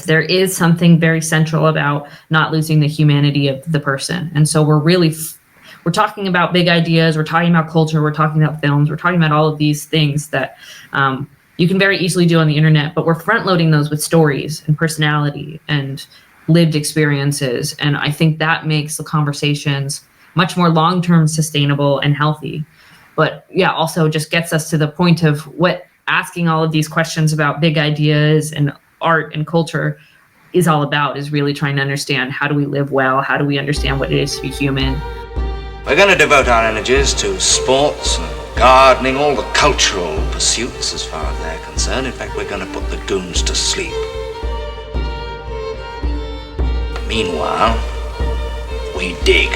there is something very central about not losing the humanity of the person. And so we're talking about big ideas, we're talking about culture, we're talking about films, we're talking about all of these things that you can very easily do on the internet, but we're front loading those with stories and personality and lived experiences. And I think that makes the conversations much more long-term sustainable and healthy. But yeah, also just gets us to the point of what asking all of these questions about big ideas and art and culture is all about, is really trying to understand, how do we live well? How do we understand what it is to be human? We're going to devote our energies to sports and gardening, all the cultural pursuits as far as they're concerned. In fact, we're going to put the goons to sleep. Meanwhile, we dig.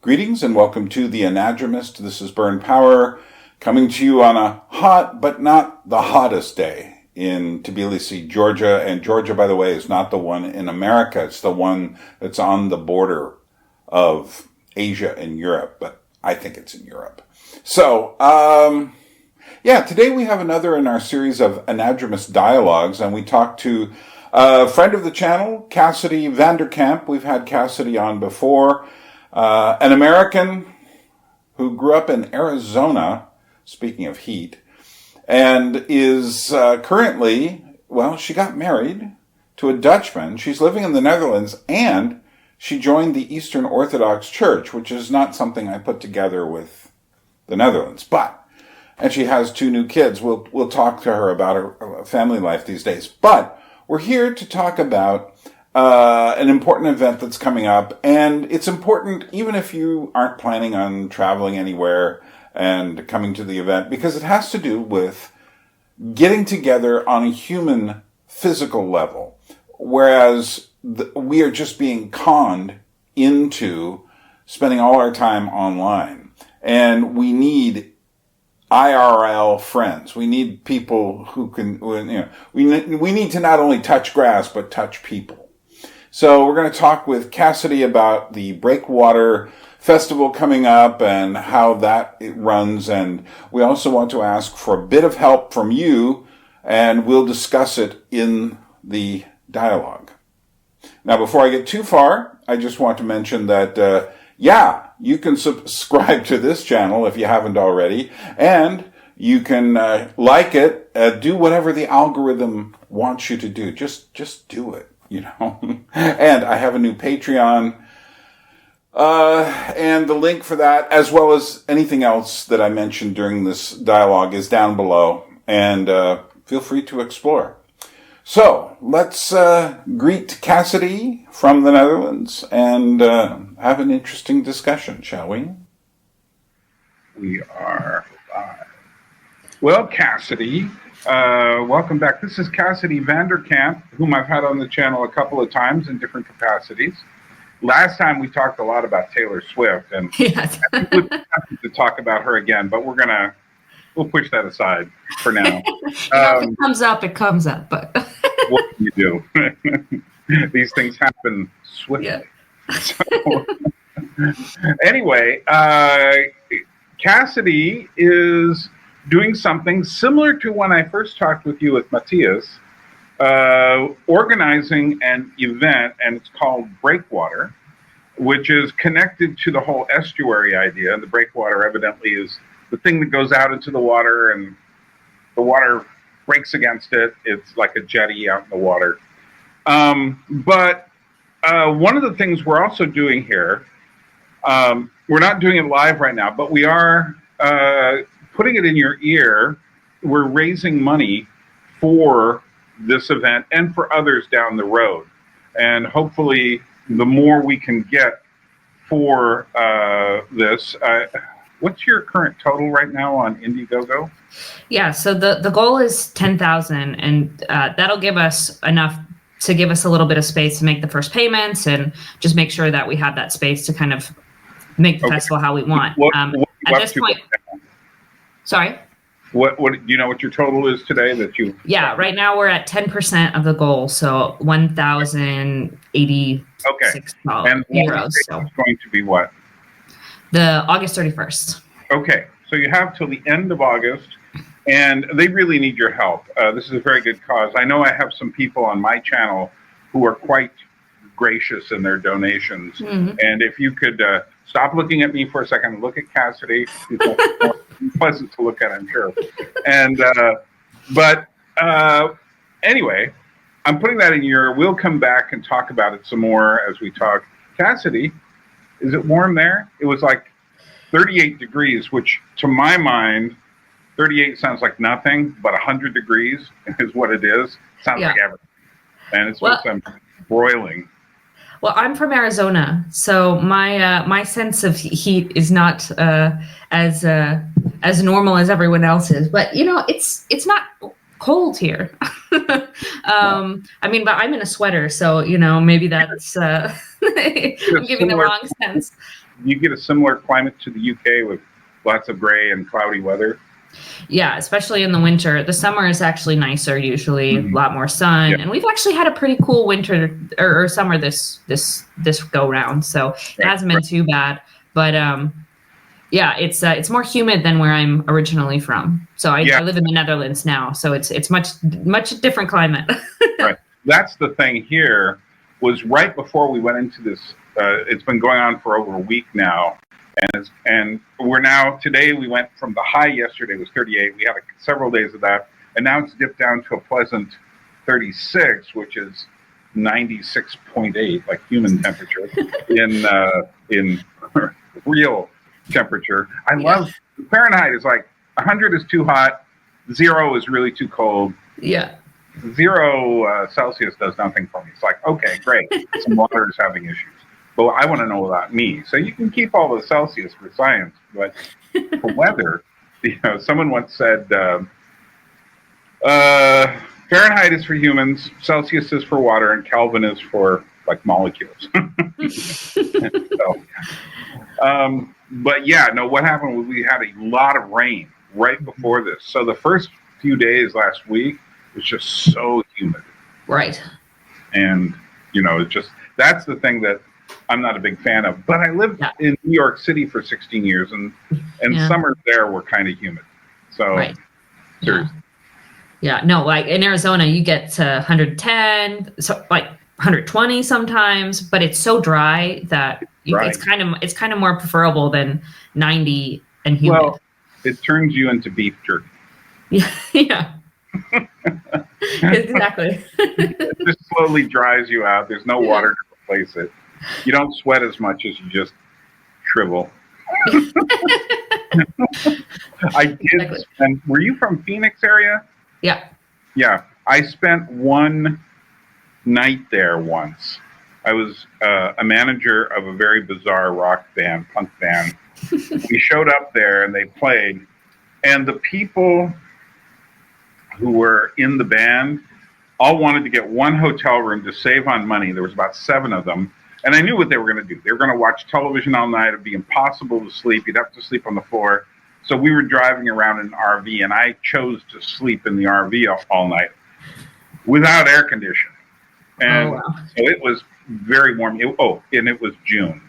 Greetings and welcome to the Anadromist. This is Burn Power, coming to you on a hot but not the hottest day in Tbilisi, Georgia. And Georgia, by the way, is not the one in America. It's the one that's on the border of Asia and Europe, but I think it's in Europe. So, today we have another in our series of Anadromous Dialogues, and we talked to a friend of the channel, Cassidy Van Der Kamp. We've had Cassidy on before. An American who grew up in Arizona, speaking of heat, and is currently, she got married to a Dutchman. She's living in the Netherlands, and she joined the Eastern Orthodox Church, which is not something I put together with the Netherlands. And she has 2 new kids. We'll talk to her about her family life these days. But we're here to talk about an important event that's coming up, and it's important even if you aren't planning on traveling anywhere and coming to the event, because it has to do with getting together on a human physical level, whereas we are just being conned into spending all our time online. And we need IRL friends. We need people who can, we need to not only touch grass, but touch people. So we're going to talk with Cassidy about the Breakwater Festival coming up and how that runs. And we also want to ask for a bit of help from you, and we'll discuss it in the dialogue. Now, before I get too far, I just want to mention that, you can subscribe to this channel if you haven't already, and you can like it, do whatever the algorithm wants you to do. Just do it. And I have a new Patreon, and the link for that, as well as anything else that I mentioned during this dialogue, is down below, and feel free to explore. So let's greet Cassidy from the Netherlands and have an interesting discussion, shall we? We are live. Well, Cassidy, welcome back. This is Cassidy Van Der Kamp, whom I've had on the channel a couple of times in different capacities. Last time we talked a lot about Taylor Swift, and Yes. we'll have to talk about her again, but we'll push that aside for now. If it comes up, it comes up. But What can you do? These things happen swiftly. Yeah. So, anyway, Cassidy is doing something similar to when I first talked with you with Matthias, organizing an event, and it's called Breakwater, which is connected to the whole estuary idea. And the breakwater evidently is the thing that goes out into the water, and the water breaks against it. It's like a jetty out in the water. But one of the things we're also doing here, we're not doing it live right now, but we are putting it in your ear. We're raising money for this event and for others down the road. And hopefully the more we can get for this, what's your current total right now on Indiegogo? Yeah, so the goal is 10,000, and that'll give us enough to give us a little bit of space to make the first payments and just make sure that we have that space to kind of make the festival how we want. At this point, sorry? What do you know what your total is today that you? Yeah, right now we're at 10% of the goal, so 1,086 Okay. And the euros. is So going to be what? the August 31st. Okay, so you have till the end of August, and they really need your help. This is a very good cause. I know I have some people on my channel who are quite gracious in their donations. Mm-hmm. And if you could stop looking at me for a second and look at Cassidy, it's more pleasant to look at, I'm sure. And anyway, I'm putting that in your. We'll come back and talk about it some more as we talk. Cassidy, is it warm there? It was like 38 degrees, which to my mind, 38 sounds like nothing, but 100 degrees is what it is. Sounds like everything. And it's what I'm broiling. Well, I'm from Arizona, so my sense of heat is not as normal as everyone else's. But you know, it's not cold here. I mean, but I'm in a sweater, so you know, maybe that's I'm giving the wrong sense. You get a similar climate to the UK with lots of gray and cloudy weather. Yeah, especially in the winter. The summer is actually nicer usually, a lot more sun, and we've actually had a pretty cool winter or summer this go round. So it hasn't been too bad, but yeah, it's more humid than where I'm originally from. So I live in the Netherlands now, so it's much different climate. Right. That's the thing here. Was right before we went into this. It's been going on for over a week now. And we're now, today we went from the high yesterday was 38. We had several days of that. And now it's dipped down to a pleasant 36, which is 96.8, like human temperature in real temperature. I love, Fahrenheit is like 100 is too hot. 0 is really too cold. Yeah. 0 Celsius does nothing for me. It's like, okay, great. Some water is having issues. But I want to know about me. So you can keep all the Celsius for science, but for weather, you know, someone once said, Fahrenheit is for humans, Celsius is for water, and Kelvin is for like molecules. But yeah, no, what happened was we had a lot of rain right before this. So the first few days last week was just so humid. Right. And, you know, it's just, that's the thing that I'm not a big fan of. But I lived in New York City for 16 years, and summers there were kind of humid. So, seriously. Yeah, no, like in Arizona, you get to 110, so like 120 sometimes, but it's so dry that it's kind of more preferable than 90 and humid. Well, it turns you into beef jerky. Yeah. Exactly. It just slowly dries you out. There's no water to replace it. You don't sweat as much as you just shrivel. I did spend, were you from Phoenix area? Yeah. Yeah. I spent one night there once. I was a manager of a very bizarre rock band, punk band. We showed up there and they played. And the people who were in the band all wanted to get one hotel room to save on money. There was about 7 of them. And I knew what they were going to do. They were going to watch television all night. It'd be impossible to sleep. You'd have to sleep on the floor. So we were driving around in an RV, and I chose to sleep in the RV all night without air conditioning. And so it was very warm. And it was June.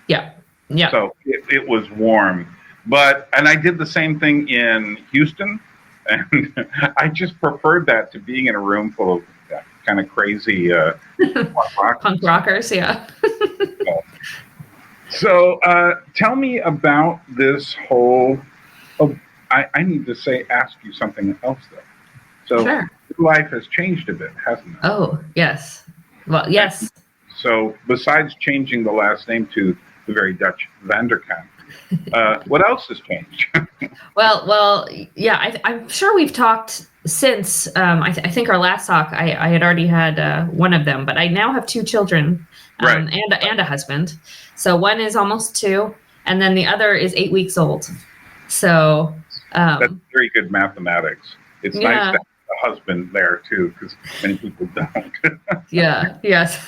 Yeah. Yeah. So it was warm. And I did the same thing in Houston. And I just preferred that to being in a room full of kind of crazy punk rockers, yeah. So tell me about this whole. I need to ask you something else though. So sure. Life has changed a bit, hasn't it? Oh yes. Well, yes. So besides changing the last name to the very Dutch Van Der Kamp, what else has changed? Well, yeah. I'm sure we've talked since. I think our last talk, I had already had one of them, but I now have 2 children, and a husband. So one is almost 2, and then the other is 8 weeks old. So that's very good mathematics. It's nice to have a husband there too, because many people don't. Yeah. Yes.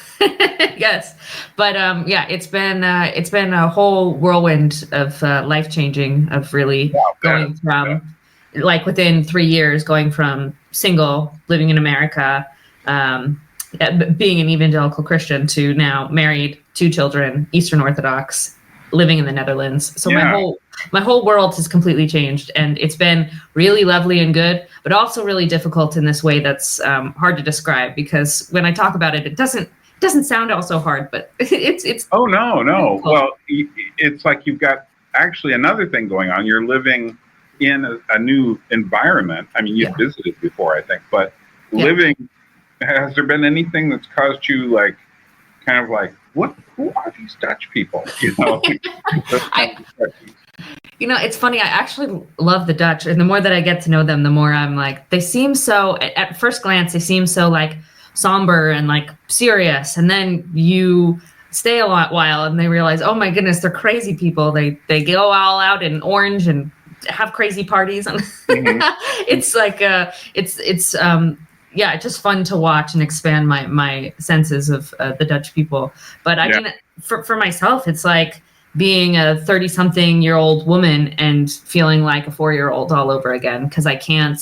Yes. But it's been a whole whirlwind of life changing, of really going from like within 3 years, going from single, living in America, being an evangelical Christian, to now married, 2 children, Eastern Orthodox, living in the Netherlands. So my whole world has completely changed, and it's been really lovely and good, but also really difficult in this way that's hard to describe, because when I talk about it, it doesn't sound all so hard, but it's. Oh, no. Well, it's like you've got actually another thing going on. You're living in a new environment. I mean, you've visited before, I think, but living, has there been anything that's caused you like, kind of like, who are these Dutch people? You know, it's funny. I actually love the Dutch, and the more that I get to know them, the more I'm like, they seem so, at first glance, they seem so like somber and like serious, and then you stay a while and they realize, oh my goodness, they're crazy people. They go all out in orange and have crazy parties, and it's like it's just fun to watch and expand my senses of the Dutch people. But I mean, for myself, it's like being a 30-something-year-old woman and feeling like a 4-year-old all over again, because I can't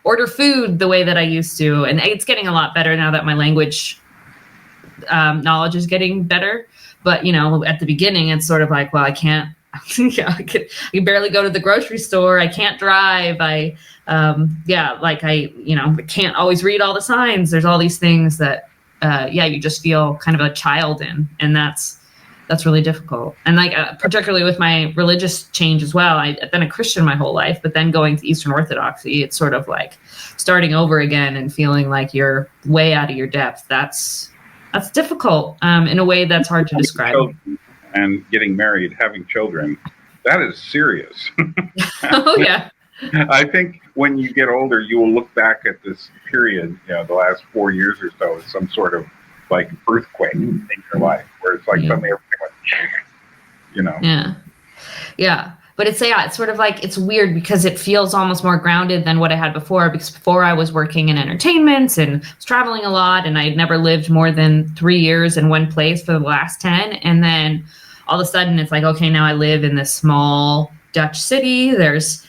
order food the way that I used to. And it's getting a lot better now that my language knowledge is getting better. But, at the beginning, it's sort of like, well, I can't, I can barely go to the grocery store. I can't drive. I can't always read all the signs. There's all these things that, you just feel kind of a child in. And that's really difficult. And like, particularly with my religious change as well, I've been a Christian my whole life, but then going to Eastern Orthodoxy, it's sort of like starting over again and feeling like you're way out of your depth. That's difficult in a way that's hard to describe. And getting married, having children, that is serious. Oh, yeah. I think when you get older, you will look back at this period, the last 4 years or so, as some sort of like earthquake in your life, where it's like suddenly everything went, Yeah. But it's sort of like, it's weird because it feels almost more grounded than what I had before, because before I was working in entertainment and was traveling a lot, and I had never lived more than 3 years in one place for the last 10. And then all of a sudden it's like, okay, now I live in this small Dutch city. There's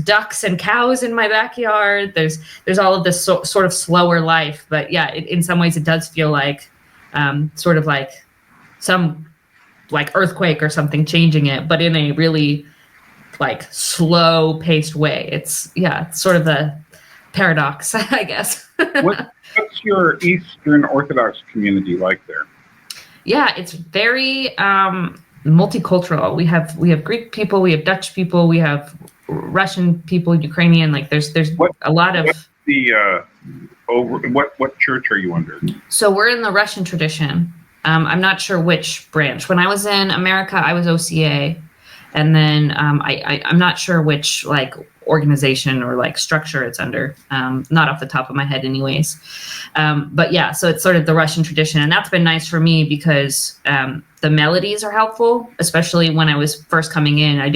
ducks and cows in my backyard. There's all of this sort of slower life. But yeah, in some ways it does feel like sort of like some like earthquake or something changing it, but in a really like slow paced way. It's sort of a paradox, I guess. What's your Eastern Orthodox community like there? Yeah, it's very multicultural. We have Greek people, we have Dutch people, we have Russian people, Ukrainian. Like there's a lot of. What's the what church are you under? So we're in the Russian tradition. I'm not sure which branch. When I was in America, I was OCA, and then I'm not sure which like organization or like structure it's under. Not off the top of my head, anyways. But yeah, so it's sort of the Russian tradition, and that's been nice for me because the melodies are helpful, especially when I was first coming in. I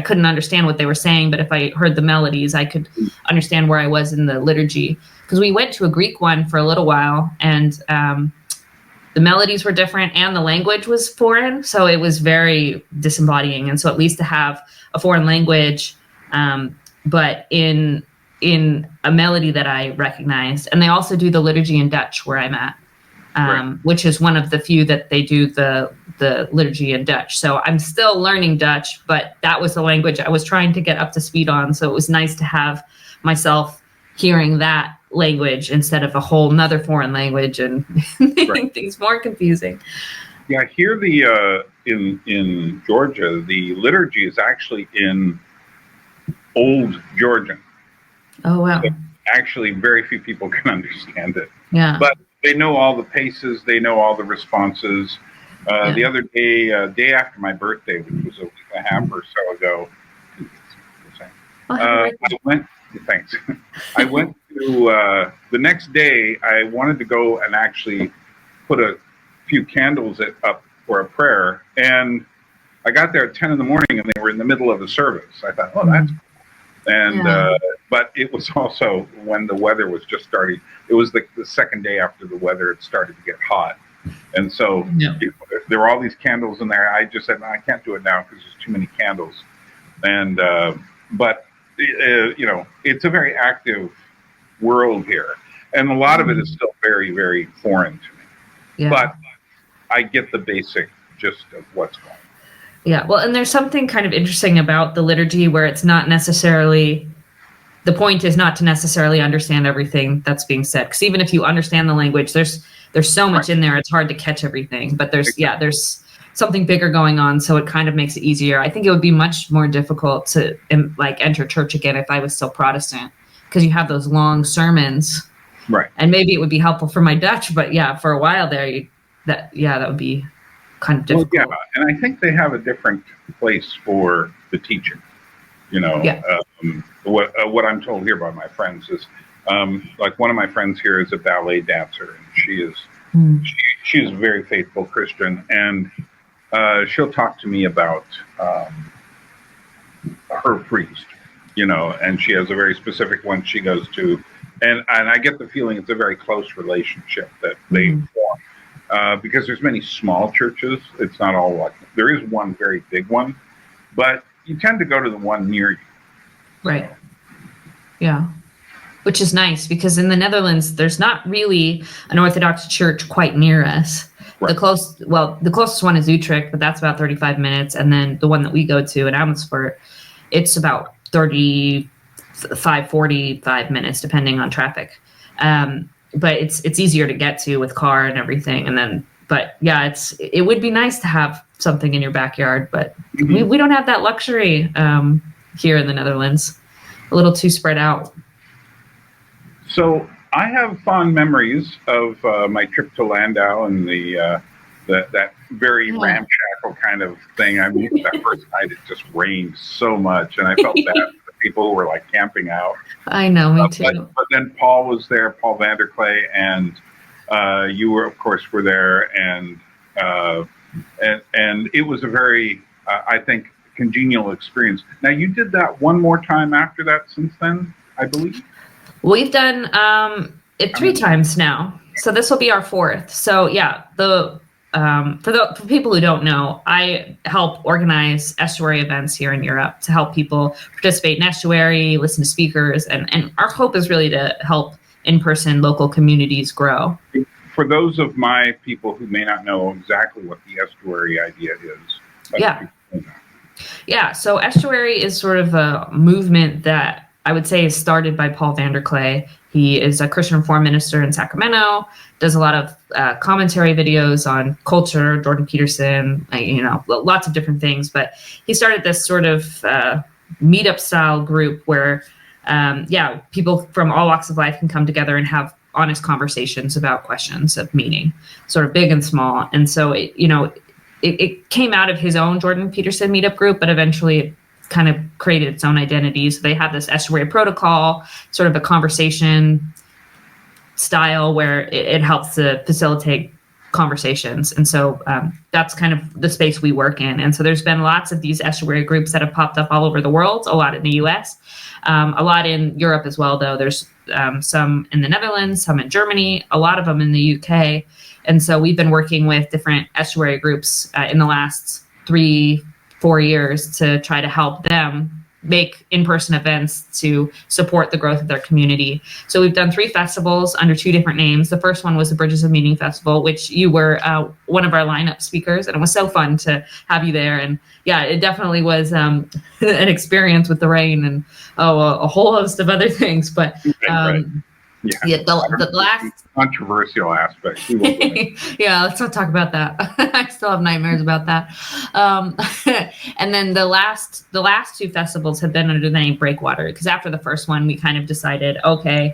couldn't understand what they were saying, but if I heard the melodies, I could understand where I was in the liturgy. Because we went to a Greek one for a little while, and the melodies were different and the language was foreign, so it was very disembodying. And so at least to have a foreign language, but in a melody that I recognized. And they also do the liturgy in Dutch where I'm at, which is one of the few that they do the liturgy in Dutch. So I'm still learning Dutch, but that was the language I was trying to get up to speed on. So it was nice to have myself hearing that language instead of a whole nother foreign language and making things more confusing. Yeah, here in Georgia, the liturgy is actually in Old Georgian. Oh, wow. So actually, very few people can understand it. Yeah. But they know all the paces, they know all the responses. The other day after my birthday, which was a week and a half or so ago, I went to, the next day, I wanted to go and actually put a few candles up for a prayer. And I got there at 10 in the morning and they were in the middle of the service. I thought, oh, that's cool. And, but it was also when the weather was just starting. It was the second day after the weather had started to get hot. And so there were all these candles in there. I just said, no, I can't do it now because there's too many candles. And but it's a very active world here, and a lot of it is still very, very foreign to me. Yeah. But I get the basic gist of what's going on. Yeah, well, and there's something kind of interesting about the liturgy where it's not necessarily, the point is not to necessarily understand everything that's being said. Because even if you understand the language, there's so much in there, it's hard to catch everything. But there's something bigger going on, so it kind of makes it easier. I think it would be much more difficult to enter church again if I was still Protestant, because you have those long sermons. Right. And maybe it would be helpful for my Dutch, but yeah, for a while there, that would be kind of difficult. Well, yeah, and I think they have a different place for the teaching. What I'm told here by my friends is, like one of my friends here is a ballet dancer, and she is a very faithful Christian, and she'll talk to me about her priest, and she has a very specific one she goes to, and I get the feeling it's a very close relationship that they form. Because there's many small churches. It's not all like, there is one very big one, but you tend to go to the one near you. Right. Yeah. Which is nice, because in the Netherlands, there's not really an Orthodox church quite near us. Right. The closest one is Utrecht, but that's about 35 minutes. And then the one that we go to in Amersfoort, it's about 45 minutes, depending on traffic. But it's easier to get to with car and everything. And then, but yeah, it would be nice to have something in your backyard, but we don't have that luxury here in the Netherlands. A little too spread out. So I have fond memories of my trip to Landau and that very ramshackle kind of thing. I mean, that first night it just rained so much, and I felt bad for the people who were like camping out. I know, me too. But then Paul was there, Paul Vanderklay, and you were, of course, were there, and it was a very, I think, congenial experience. Now, you did that one more time after that since then, I believe? We've done it 3 times now. So this will be our 4th. So yeah, for people who don't know, I help organize estuary events here in Europe to help people participate in estuary, listen to speakers, and our hope is really to help in-person local communities grow. For those of my people who may not know exactly what the estuary idea is. Yeah, so estuary is sort of a movement that I would say is started by Paul Vanderklay. He is a Christian Reformed minister in Sacramento, does a lot of commentary videos on culture, Jordan Peterson, lots of different things. But he started this sort of meetup style group where, people from all walks of life can come together and have honest conversations about questions of meaning, sort of big and small. And so, it came out of his own Jordan Peterson meetup group, but eventually it kind of created its own identity. So they have this estuary protocol, sort of a conversation style where it helps to facilitate conversations. And so that's kind of the space we work in. And so there's been lots of these estuary groups that have popped up all over the world, a lot in the US, a lot in Europe as well, though. There's some in the Netherlands, some in Germany, a lot of them in the UK. And so we've been working with different estuary groups in the last 3-4 years to try to help them make in-person events to support the growth of their community. So we've done 3 festivals under 2 different names. The first one was the Bridges of Meaning Festival, which you were one of our lineup speakers, and it was so fun to have you there. And yeah, it definitely was an experience with the rain and a whole host of other things. But right. The last controversial aspect. Yeah, let's not talk about that. I still have nightmares about that. And then the last 2 festivals have been under the name Breakwater, because after the first one, we kind of decided, okay,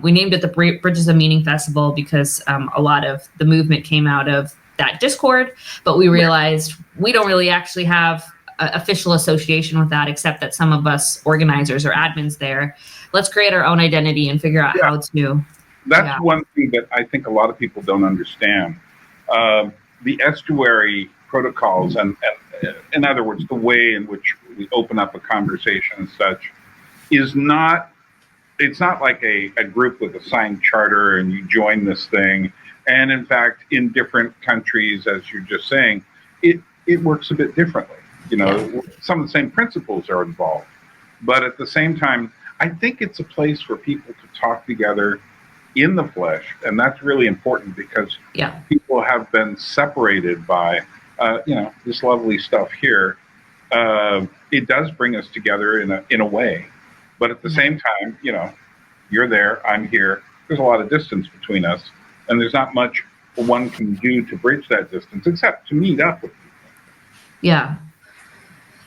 we named it the Bridges of Meaning Festival because a lot of the movement came out of that Discord, but we realized we don't really actually have an official association with that, except that some of us organizers or admins there. Let's create our own identity and figure out how to. That's one thing that I think a lot of people don't understand. The estuary protocols and in other words, the way in which we open up a conversation and such is not, it's not like a group with a signed charter and you join this thing. And in fact, in different countries, as you're just saying, it works a bit differently. Some of the same principles are involved, but the way in which we open up a conversation and such is not, it's not like a group with a signed charter and you join this thing. And in fact, in different countries, as you're just saying, it works a bit differently. But at the same time, I think it's a place for people to talk together in the flesh, and that's really important because Yeah. people have been separated by, this lovely stuff here. It does bring us together in a way, but at the same time, you're there, I'm here. There's a lot of distance between us, and there's not much one can do to bridge that distance except to meet up with people. Yeah.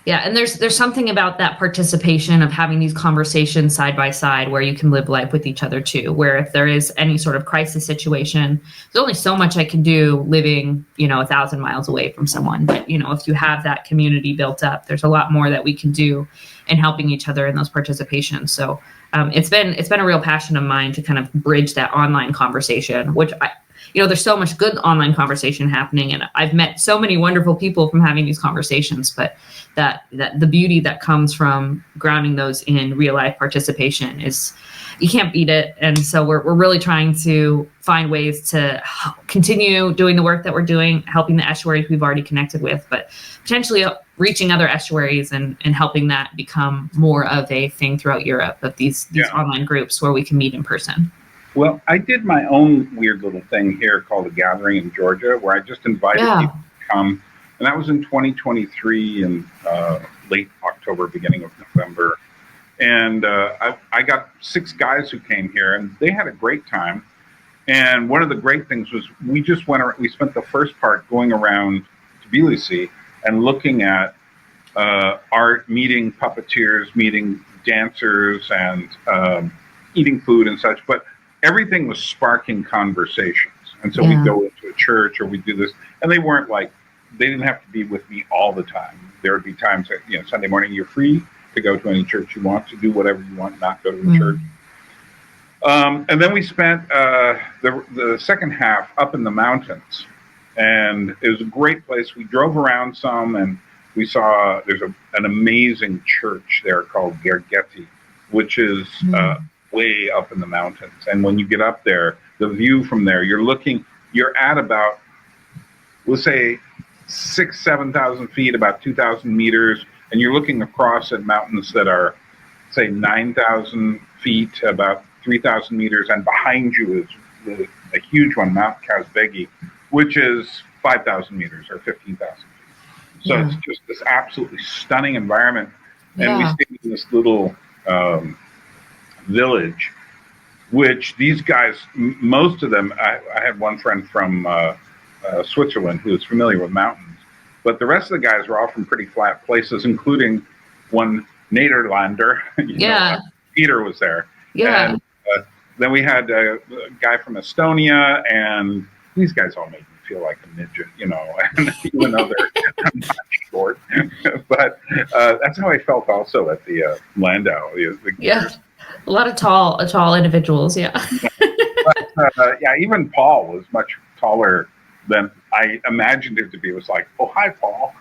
Yeah, and there's something about that participation of having these conversations side by side where you can live life with each other too, where if there is any sort of crisis situation, there's only so much I can do living, 1,000 miles away from someone. But, if you have that community built up, there's a lot more that we can do in helping each other in those participations. So it's been a real passion of mine to kind of bridge that online conversation, which there's so much good online conversation happening, and I've met so many wonderful people from having these conversations, but that the beauty that comes from grounding those in real life participation is, you can't beat it. And so we're really trying to find ways to continue doing the work that we're doing, helping the estuaries we've already connected with, but potentially reaching other estuaries and helping that become more of a thing throughout Europe, of these online groups where we can meet in person. Well, I did my own weird little thing here called a gathering in Georgia, where I just invited people to come, and that was in 2023 in late October, beginning of November. And I got 6 guys who came here, and they had a great time. And one of the great things was we spent the first part going around Tbilisi and looking at art, meeting puppeteers, meeting dancers, and eating food and such. But everything was sparking conversations. And so we'd go into a church or we'd do this, and they didn't have to be with me all the time. There would be times that, Sunday morning, you're free to go to any church you want, to do whatever you want, not go to the church. And then we spent the second half up in the mountains, and it was a great place. We drove around some, and we saw there's an amazing church there called Gergeti, which is way up in the mountains. And when you get up there, the view from there, you're at about, we'll say 7,000 feet, about 2,000 meters, and you're looking across at mountains that are, say, 9,000 feet, about 3,000 meters, and behind you is a huge one, Mount Kazbegi, which is 5,000 meters or 15,000 feet. So it's just this absolutely stunning environment. And we stayed in this little village, which these guys, most of them, I had one friend from Switzerland who was familiar with mountains, but the rest of the guys were all from pretty flat places, including one Nederlander. Peter was there. And then we had a guy from Estonia, and these guys all made me feel like a midget, and even though I'm not short. But that's how I felt also at the Landau. A lot of tall individuals, But, even Paul was much taller than I imagined him to be. It was like, oh, hi, Paul.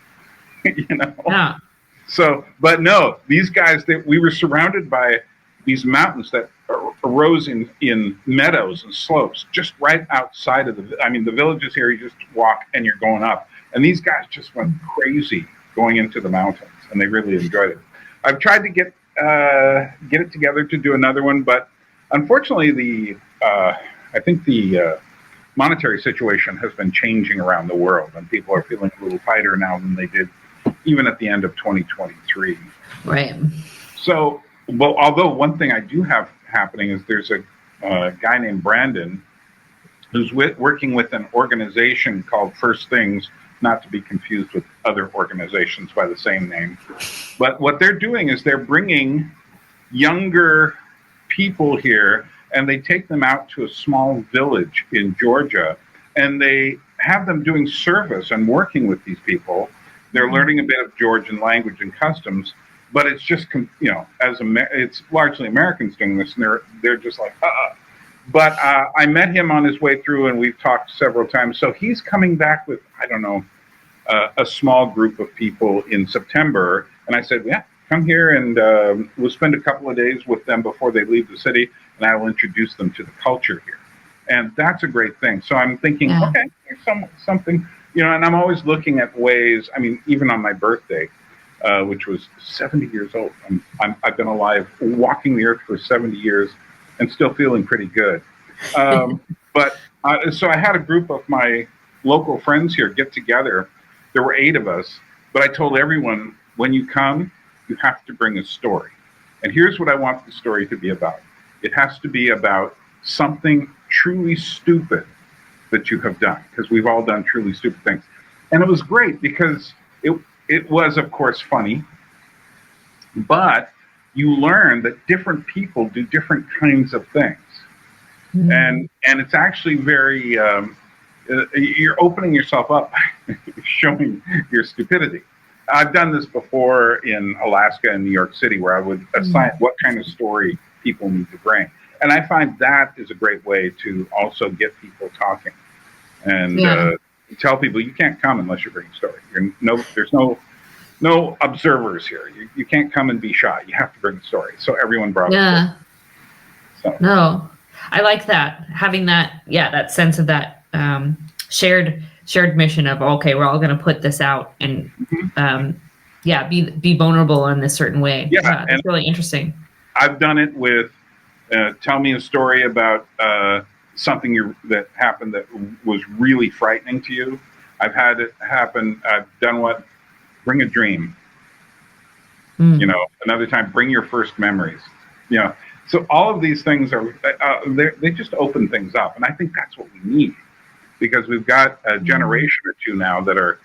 So, but no, these guys, we were surrounded by these mountains that arose in meadows and slopes just right outside of the villages here, you just walk and you're going up. And these guys just went crazy going into the mountains, and they really enjoyed it. I've tried to get it together to do another one, but unfortunately I think the monetary situation has been changing around the world, and people are feeling a little tighter now than they did even at the end of 2023. Right. So, well, although one thing I do have happening is there's a guy named Brandon who's working with an organization called First Things, not to be confused with other organizations by the same name. But what they're doing is they're bringing younger people here, and they take them out to a small village in Georgia, and they have them doing service and working with these people. They're learning a bit of Georgian language and customs, but it's just, it's largely Americans doing this, and they're just like, But I met him on his way through, and we've talked several times. So he's coming back with, a small group of people in September. And I said, yeah, come here, and we'll spend a couple of days with them before they leave the city, and I will introduce them to the culture here. And that's a great thing. So I'm thinking, okay, there's something, and I'm always looking at ways, even on my birthday, which was 70 years old. I've been alive, walking the earth for 70 years, and still feeling pretty good. So I had a group of my local friends here get together. There were 8 of us, but I told everyone, when you come, you have to bring a story. And here's what I want the story to be about. It has to be about something truly stupid that you have done, because we've all done truly stupid things. And it was great because it was, of course, funny, but you learn that different people do different kinds of things. Mm. And it's actually very, you're opening yourself up, showing your stupidity. I've done this before in Alaska and New York City, where I would assign what kind of story people need to bring. And I find that is a great way to also get people talking and tell people you can't come unless you bring a story. There's no observers here. You can't come and be shy. You have to bring a story. So everyone brought a story. So. No, I like that. Having that, that sense of that shared mission of, okay, we're all going to put this out and be vulnerable in this certain way. Yeah, that's really interesting. I've done it with tell me a story about something that happened that was really frightening to you. I've had it happen. I've done bring a dream. Another time, bring your first memories. So all of these things are they just open things up, and I think that's what we need, because we've got a generation or two now that are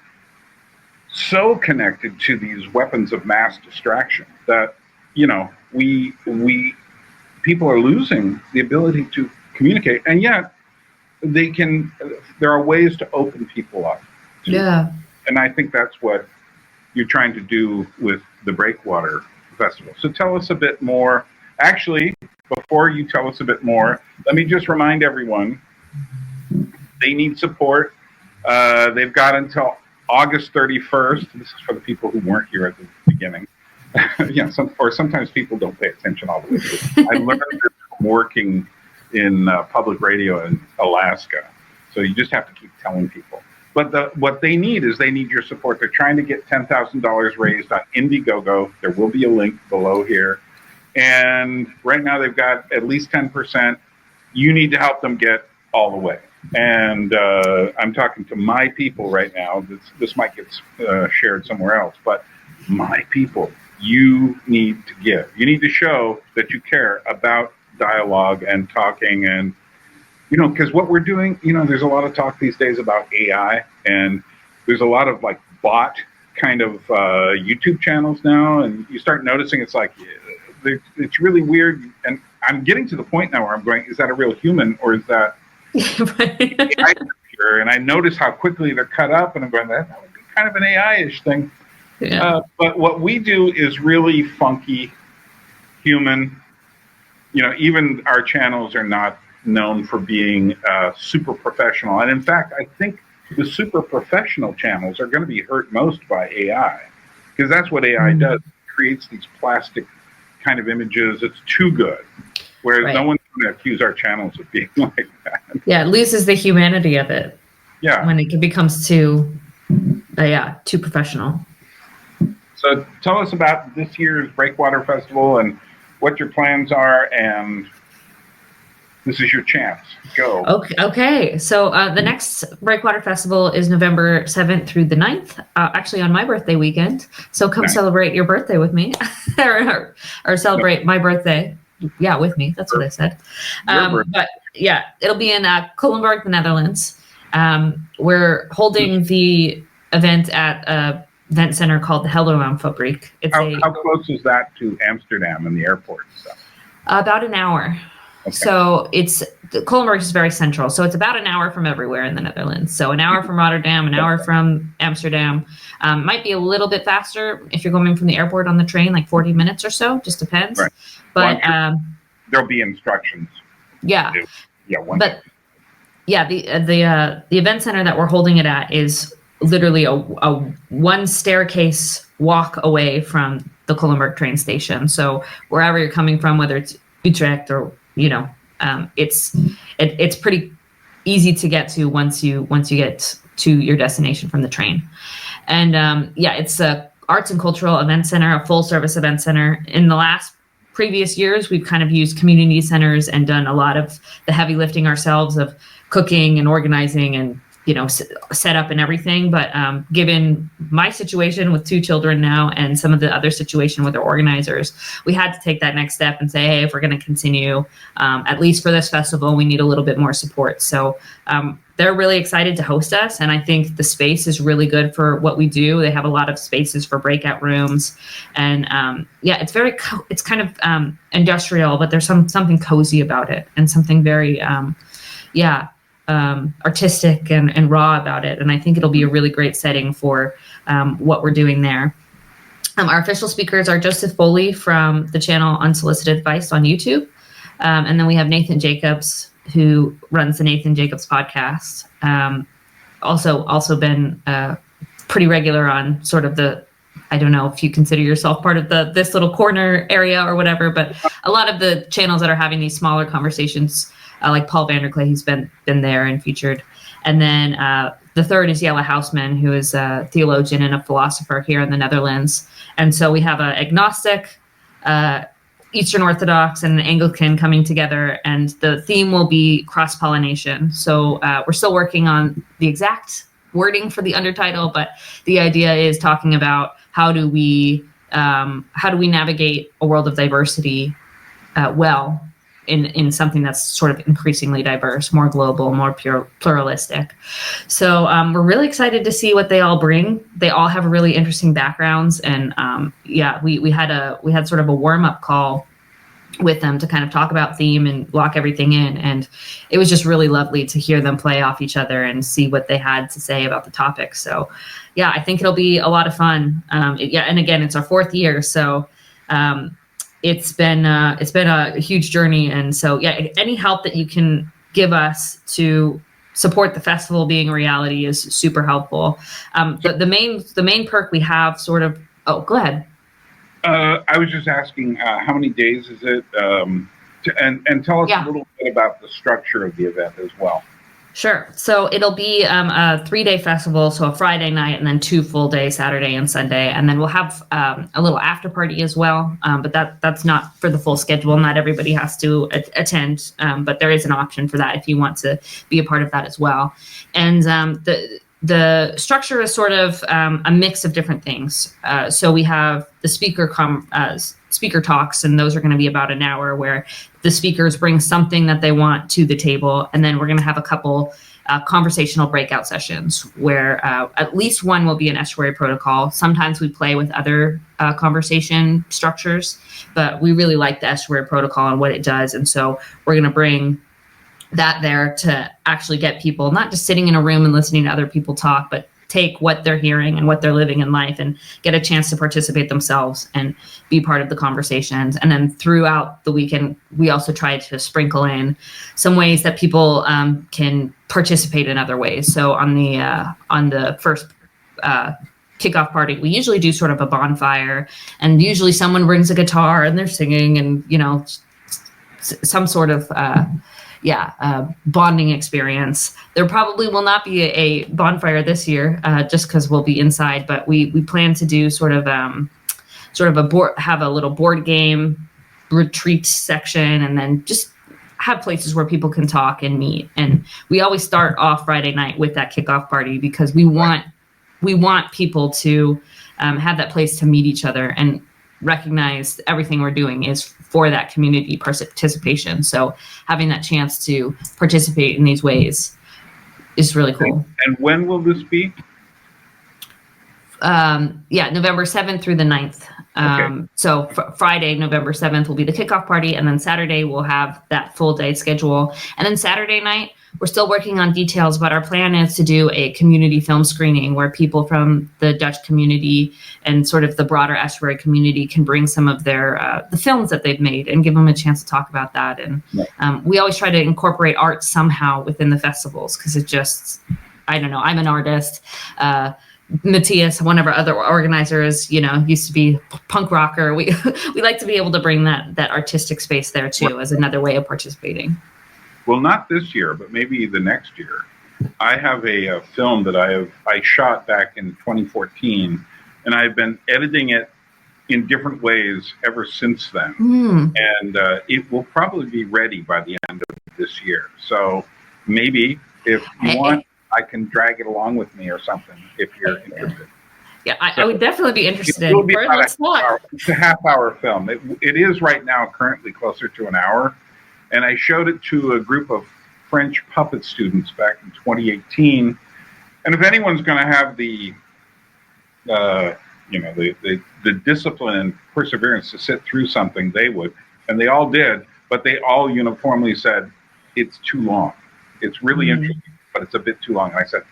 so connected to these weapons of mass distraction that people are losing the ability to communicate, and yet there are ways to open people up. And I think that's what you're trying to do with the Breakwater Festival. So tell us a bit more. Actually, before you tell us a bit more, let me just remind everyone, they need support. They've got until August 31st. This is for the people who weren't here at the beginning. Sometimes people don't pay attention all the way through. I learned this from working in public radio in Alaska. So you just have to keep telling people. But what they need is your support. They're trying to get $10,000 raised on Indiegogo. There will be a link below here. And right now they've got at least 10%. You need to help them get all the way. And I'm talking to my people right now. This might get shared somewhere else, but my people, you need to give. You need to show that you care about dialogue and talking, and because what we're doing, there's a lot of talk these days about AI, and there's a lot of bot kind of YouTube channels now, and you start noticing it's it's really weird. And I'm getting to the point now where I'm going, is that a real human or is that AI? And I notice how quickly they're cut up, and I'm going, that would be kind of an AI-ish thing. Yeah. But what we do is really funky, human. Even our channels are not known for being super professional. And in fact, I think the super professional channels are going to be hurt most by AI, because that's what AI does. It creates these plastic kind of images. It's too good. Whereas no one's going to accuse our channels of being like that. Yeah, it loses the humanity of it. Yeah. When it becomes too professional. So tell us about this year's Breakwater Festival and what your plans are, and this is your chance. Go. Okay. So the next Breakwater Festival is November 7th through the 9th, actually on my birthday weekend. So come celebrate your birthday with me, or celebrate my birthday. Yeah, with me. That's what I said. But yeah, it'll be in Culemborg, the Netherlands. We're holding the event at a event center called the Heldermaanfabriek. How close is that to Amsterdam and the airport and stuff? About an hour. Okay. So Culemborg is very central. So it's about an hour from everywhere in the Netherlands. So an hour from Rotterdam, an hour from Amsterdam. Might be a little bit faster if you're going from the airport on the train, like 40 minutes or so. Just depends. Right. But there'll be instructions. Yeah. The event center that we're holding it at is literally a one staircase walk away from the Culemborg train station. So wherever you're coming from, whether it's Utrecht or it's pretty easy to get to once you get to your destination from the train. And it's arts and cultural event center, a full service event center. In the previous years, we've kind of used community centers and done a lot of the heavy lifting ourselves of cooking and organizing and, set up and everything. But given my situation with 2 children now and some of the other situation with our organizers, we had to take that next step and say, hey, if we're going to continue, at least for this festival, we need a little bit more support. So they're really excited to host us. And I think the space is really good for what we do. They have a lot of spaces for breakout rooms. And it's it's kind of industrial, but there's something cozy about it and something very, artistic and raw about it. And I think it'll be a really great setting for what we're doing there. Our official speakers are Joseph Foley from the channel Unsolicited Advice on YouTube. And then we have Nathan Jacobs, who runs the Nathan Jacobs podcast. Also been pretty regular on sort of I don't know if you consider yourself part of this little corner area or whatever, but a lot of the channels that are having these smaller conversations, like Paul Vanderklay, who's been there and featured. And then the third is Jelle Houseman, who is a theologian and a philosopher here in the Netherlands. And so we have an agnostic, Eastern Orthodox, and an Anglican coming together, and the theme will be cross-pollination. So we're still working on the exact wording for the undertitle, but the idea is talking about how do we navigate a world of diversity well in something that's sort of increasingly diverse, more global, more pluralistic. So we're really excited to see what they all bring. They all have really interesting backgrounds, and we had sort of a warm-up call with them to kind of talk about theme and lock everything in, and it was just really lovely to hear them play off each other and see what they had to say about the topic. So I think it'll be a lot of fun. And again, it's our 4th year, so it's been a huge journey. And so any help that you can give us to support the festival being a reality is super helpful. The main perk we have sort of, go ahead. I was just asking, how many days is it? And tell us a little bit about the structure of the event as well. Sure. So it'll be a 3-day festival, so a Friday night and then 2 full days, Saturday and Sunday. And then we'll have a little after party as well. But that's not for the full schedule. Not everybody has to attend, but there is an option for that if you want to be a part of that as well. And the structure is sort of a mix of different things. So we have the speaker talks, and those are going to be about an hour, where the speakers bring something that they want to the table. And then we're going to have a couple conversational breakout sessions where at least one will be an estuary protocol. Sometimes we play with other conversation structures, but we really like the estuary protocol and what it does. And so we're going to bring that there to actually get people not just sitting in a room and listening to other people talk, but take what they're hearing and what they're living in life and get a chance to participate themselves and be part of the conversations. And then throughout the weekend, we also try to sprinkle in some ways that people can participate in other ways. So on the first kickoff party, we usually do sort of a bonfire, and usually someone brings a guitar and they're singing, and some sort of bonding experience. There probably will not be a bonfire this year, just because we'll be inside. But we plan to do have a little board game retreat section, and then just have places where people can talk and meet. And we always start off Friday night with that kickoff party, because we want people to have that place to meet each other and recognize everything we're doing is for that community participation. So having that chance to participate in these ways is really cool. And when will this be? November 7th through the 9th. Okay. So Friday, November 7th will be the kickoff party. And then Saturday we'll have that full day schedule. And then Saturday night, we're still working on details, but our plan is to do a community film screening where people from the Dutch community and sort of the broader estuary community can bring some of their the films that they've made and give them a chance to talk about that. And we always try to incorporate art somehow within the festivals, because it just, I don't know, I'm an artist. Matthias, one of our other organizers, used to be punk rocker. We like to be able to bring that artistic space there too, as another way of participating. Well, not this year, but maybe the next year. I have a film that I shot back in 2014 and I've been editing it in different ways ever since then. And it will probably be ready by the end of this year. So maybe if you want, I can drag it along with me or something if you're interested. Yeah, I would definitely be interested. It will be Let's talk. it's a half-hour film. It is right now currently closer to an hour. And I showed it to a group of French puppet students back in 2018. And if anyone's going to have the discipline and perseverance to sit through something, they would. And they all did, but they all uniformly said, it's too long. It's really interesting, but it's a bit too long. And I said,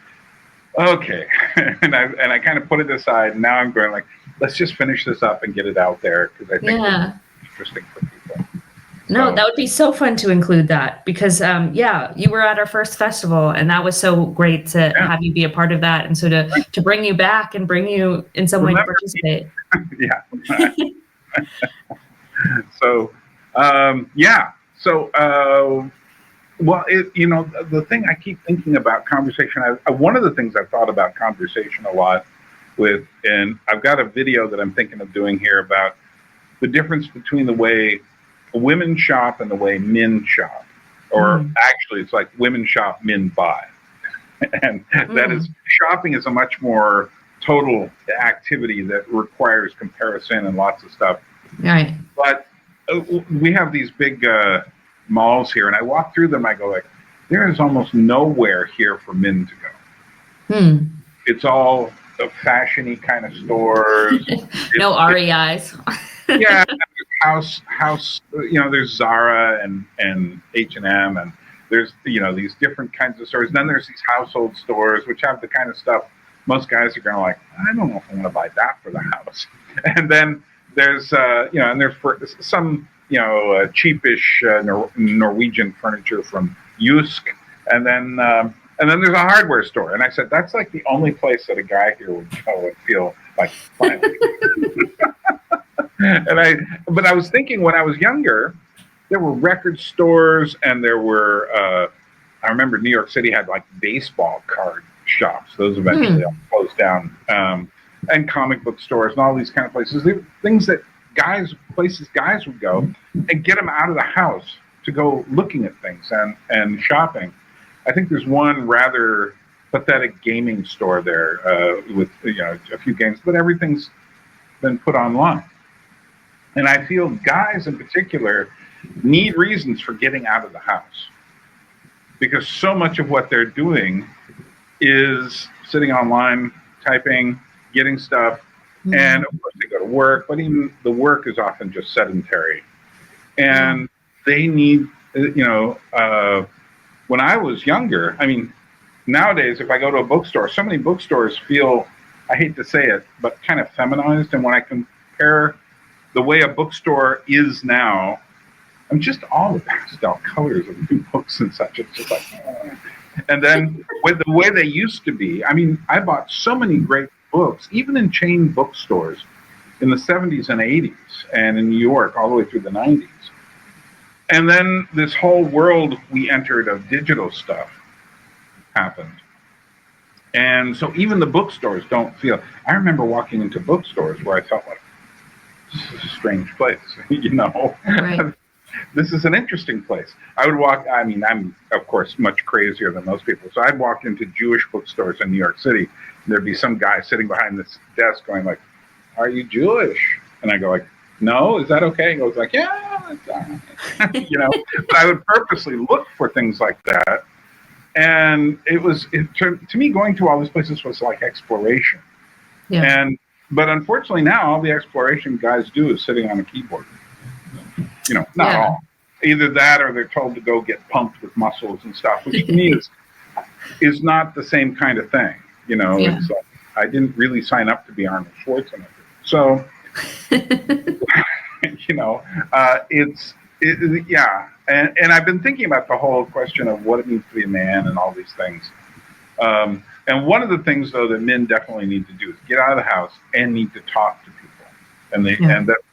okay. and I kind of put it aside. And now I'm going like, let's just finish this up and get it out there, because I think it's interesting for people. No, that would be so fun to include that, because you were at our first festival, and that was so great to have you be a part of that, and so to bring you back and bring you in some way to participate. Well, the thing I keep thinking about conversation, one of the things I've thought about conversation a lot with, and I've got a video that I'm thinking of doing here about the difference between the way women shop and the way men shop. Or actually, it's like women shop, men buy. And that is, shopping is a much more total activity that requires comparison and lots of stuff. Right. But we have these big malls here, and I walk through them, I go like, there is almost nowhere here for men to go. It's all fashion-y kind of stores. No REIs. Yeah, house. There's Zara and H&M, and there's these different kinds of stores. And then there's these household stores which have the kind of stuff most guys are going to like. I don't know if I want to buy that for the house. And then there's and there's for some cheapish Norwegian furniture from Jysk, and then there's a hardware store. And I said that's like the only place that a guy here would go and feel like fun. But I was thinking when I was younger, there were record stores, and there were, I remember New York City had like baseball card shops. Those eventually all closed down. And comic book stores and all these kind of places. They were things that guys would go and get them out of the house to go looking at things and shopping. I think there's one rather pathetic gaming store there with a few games, but everything's been put online. And I feel guys in particular need reasons for getting out of the house, because so much of what they're doing is sitting online, typing, getting stuff. And of course they go to work, but even the work is often just sedentary. And they need, when I was younger, I mean, nowadays, if I go to a bookstore, so many bookstores feel, I hate to say it, but kind of feminized. And when I compare the way a bookstore is now, I'm just all the pastel colors of new books and such. It's just like, and then with the way they used to be, I mean, I bought so many great books, even in chain bookstores in the 70s and 80s, and in New York all the way through the 90s. And then this whole world we entered of digital stuff happened. And so even the bookstores don't feel, I remember walking into bookstores where I felt like, this is a strange place, Right. This is an interesting place. I would walk, I mean, I'm, of course, much crazier than most people. So I'd walk into Jewish bookstores in New York City, and there'd be some guy sitting behind this desk going like, are you Jewish? And I go like, no, is that okay? He goes like, yeah, it's all right. But I would purposely look for things like that. And to me, going to all these places was like exploration. Yeah. But unfortunately now, all the exploration guys do is sitting on a keyboard. Not all. Either that or they're told to go get pumped with muscles and stuff, which to me is not the same kind of thing. It's like, I didn't really sign up to be Arnold Schwarzenegger. So, And I've been thinking about the whole question of what it means to be a man and all these things. And one of the things, though, that men definitely need to do is get out of the house and need to talk to people. And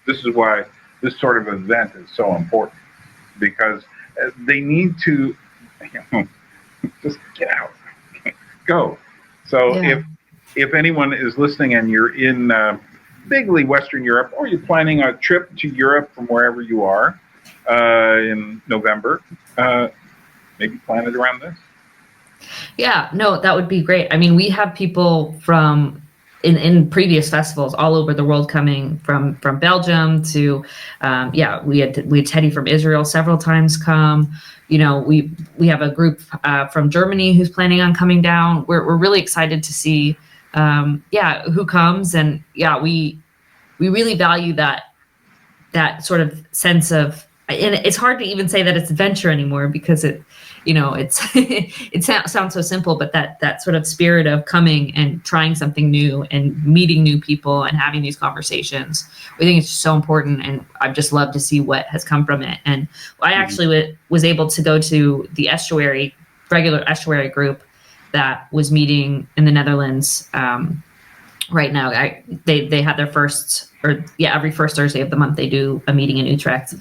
this is why this sort of event is so important, because they need to just get out, go. So if anyone is listening and you're in bigly Western Europe, or you're planning a trip to Europe from wherever you are in November, maybe plan it around this. Yeah, no, that would be great. I mean, we have people from in previous festivals all over the world coming from Belgium to, we had Teddy from Israel several times come. You know, we have a group from Germany who's planning on coming down. We're really excited to see, who comes, and we really value that sort of sense of, and it's hard to even say that it's adventure anymore because it sounds so simple, but that sort of spirit of coming and trying something new and meeting new people and having these conversations, we think it's so important, and I've just loved to see what has come from it. And I actually was able to go to the regular estuary group that was meeting in the Netherlands right now. They had their every first Thursday of the month they do a meeting in Utrecht,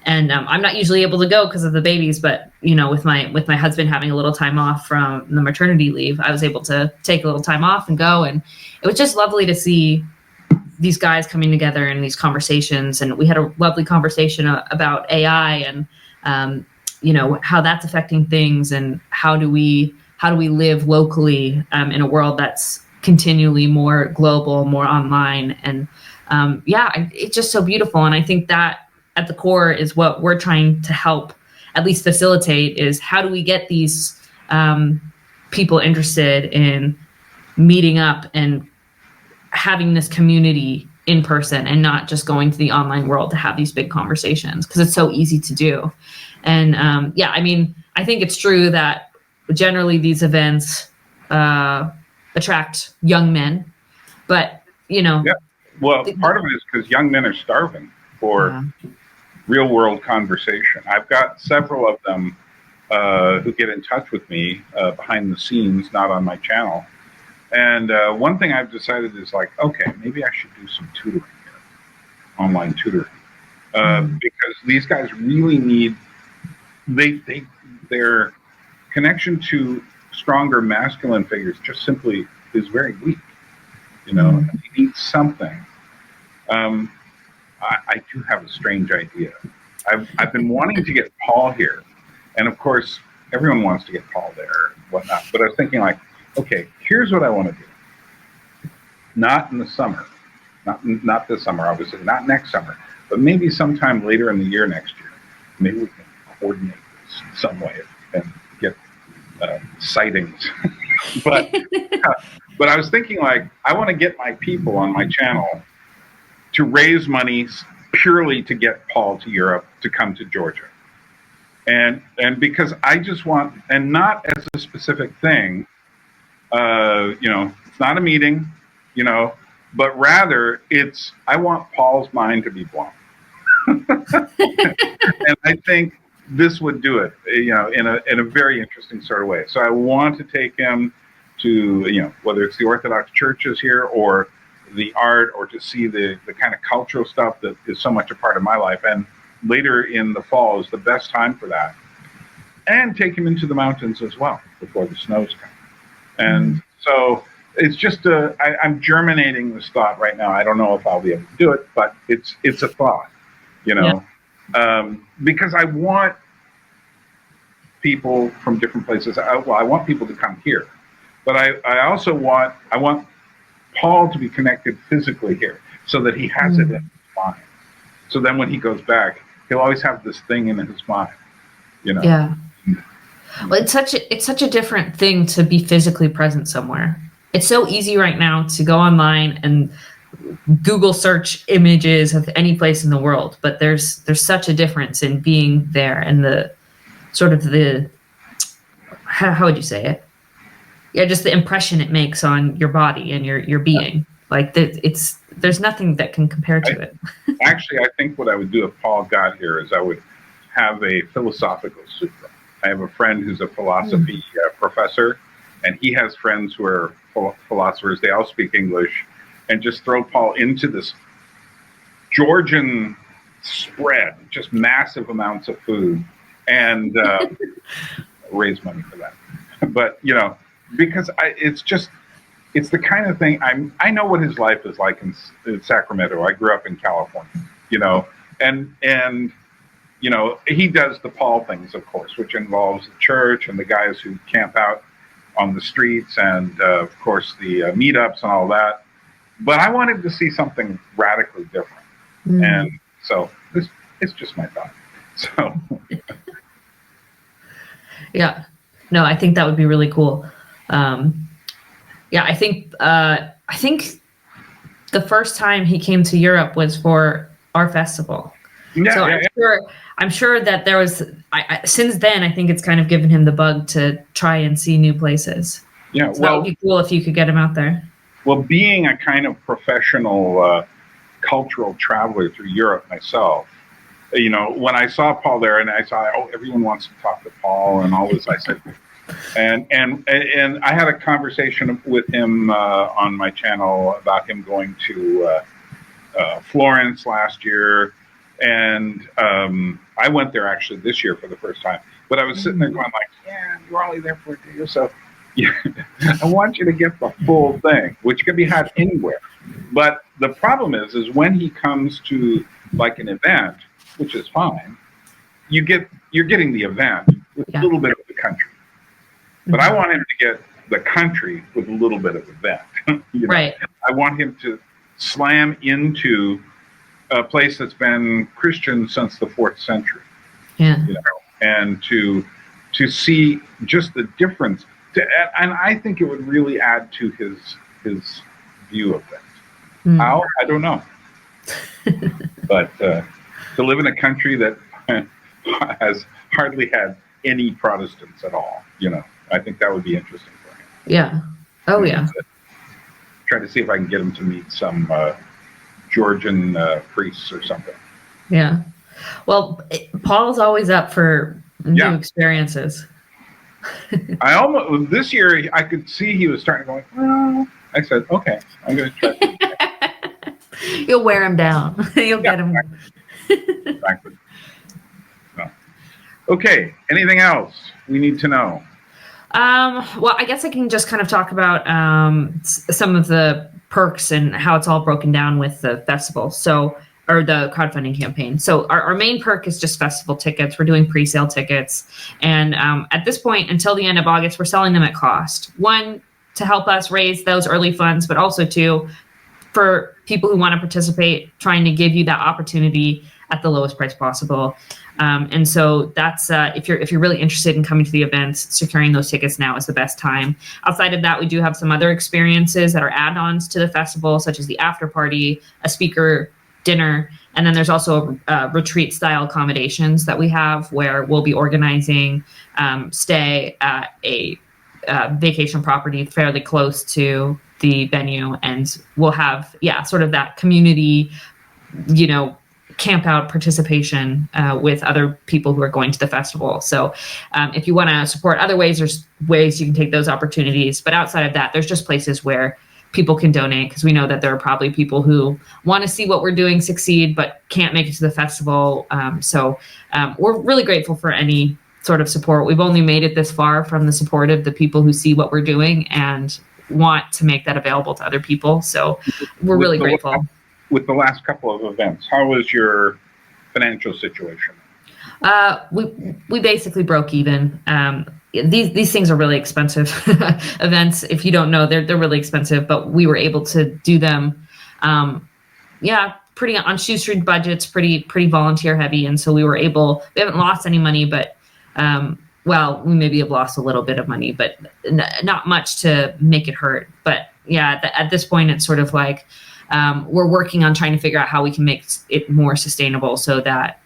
and I'm not usually able to go because of the babies, but with my husband having a little time off from the maternity leave, I was able to take a little time off and go, and it was just lovely to see these guys coming together in these conversations. And we had a lovely conversation about AI and how that's affecting things, and how do we live locally in a world that's continually more global, more online. And it's just so beautiful. And I think that at the core is what we're trying to help at least facilitate, is how do we get these people interested in meeting up and having this community in person, and not just going to the online world to have these big conversations, because it's so easy to do. And I think it's true that generally these events attract young men, but well, part of it is because young men are starving for real world conversation. I've got several of them who get in touch with me behind the scenes, not on my channel. And one thing I've decided is like, okay, maybe I should do some tutoring here, online tutoring, because these guys really need their connection to stronger masculine figures just simply is very weak. You need something. I do have a strange idea. I've been wanting to get Paul here, and of course everyone wants to get Paul there and whatnot. But I was thinking, like, okay, here's what I want to do. Not in the summer, not this summer, obviously, not next summer, but maybe sometime later in the year next year. Maybe we can coordinate this in some way and get sightings. But I was thinking, like, I want to get my people on my channel to raise money purely to get Paul to Europe, to come to Georgia. And because I just want, and not as a specific thing, it's not a meeting, but rather I want Paul's mind to be blown. And I think this would do it, in a very interesting sort of way. So I want to take him to, whether it's the Orthodox churches here or the art, or to see the kind of cultural stuff that is so much a part of my life. And later in the fall is the best time for that. And take him into the mountains as well before the snows come. And so it's just I'm germinating this thought right now. I don't know if I'll be able to do it, but it's a thought, because I want people from different places. I want people to come here, but I also want Paul to be connected physically here, so that he has it in his mind. So then when he goes back, he'll always have this thing in his mind, Yeah. Well, it's such a different thing to be physically present somewhere. It's so easy right now to go online and Google search images of any place in the world, but there's such a difference in being there, and the sort of how would you say it? Yeah, just the impression it makes on your body and your being. Like there's nothing that can compare to it. Actually, I think what I would do if Paul got here is I would have a philosophical sutra. I have a friend who's a philosophy professor, and he has friends who are philosophers. They all speak English, and just throw Paul into this Georgian spread, just massive amounts of food, and raise money for that. But because it's just it's the kind of thing I know what his life is like in Sacramento. I grew up in California, and he does the Paul things, of course, which involves the church and the guys who camp out on the streets, and of course the meetups and all that. But I wanted to see something radically different, and so it's just my thought. So yeah, no, I think that would be really cool. I think the first time he came to Europe was for our festival. I'm sure that there was. Since then, I think it's kind of given him the bug to try and see new places. Yeah, so that would be cool if you could get him out there. Well, being a kind of professional cultural traveler through Europe myself, when I saw Paul there, and I saw, everyone wants to talk to Paul and all this, I said, and I had a conversation with him on my channel about him going to Florence last year. And I went there actually this year for the first time. But I was sitting there going like, yeah, you're only there for a day or so. Yeah, I want you to get the full thing, which can be had anywhere. But the problem is when he comes to like an event, which is fine, you're getting the event with a little bit of the country. But I want him to get the country with a little bit of event. Right. I want him to slam into a place that's been Christian since the 4th century. Yeah. And to see just the difference. And I think it would really add to his view of things. How? I don't know. But to live in a country that has hardly had any Protestants at all, I think that would be interesting for him. Yeah. Oh, yeah. Try to see if I can get him to meet some Georgian priests or something. Yeah. Well, Paul's always up for new experiences. This year I could see he was starting to go, well, I said, okay, I'm going to try. You'll wear him down. You'll get him. Exactly. No. Okay. Anything else we need to know? Well, I guess I can just kind of talk about some of the perks and how it's all broken down with the festival. Or the crowdfunding campaign. So our main perk is just festival tickets. We're doing pre-sale tickets. And at this point, until the end of August, we're selling them at cost. One, to help us raise those early funds, but also two, for people who want to participate, trying to give you that opportunity at the lowest price possible. And so that's if you're really interested in coming to the events, securing those tickets now is the best time. Outside of that, we do have some other experiences that are add-ons to the festival, such as the after party, a speaker dinner, and then there's also retreat style accommodations that we have where we'll be organizing stay at a vacation property fairly close to the venue, and we'll have sort of that community camp out participation with other people who are going to the festival. So if you want to support other ways, there's ways you can take those opportunities, but outside of that, there's just places where people can donate, because we know that there are probably people who want to see what we're doing succeed but can't make it to the festival. So we're really grateful for any sort of support. We've only made it this far from the support of the people who see what we're doing and want to make that available to other people. So we're really grateful. With the last couple of events, how was your financial situation? We basically broke even. These things are really expensive events. If you don't know, they're really expensive, but we were able to do them. Pretty on shoestring budgets, pretty volunteer heavy. And so we haven't lost any money, but we maybe have lost a little bit of money, but not much to make it hurt. But at this point, it's sort of like, we're working on trying to figure out how we can make it more sustainable so that,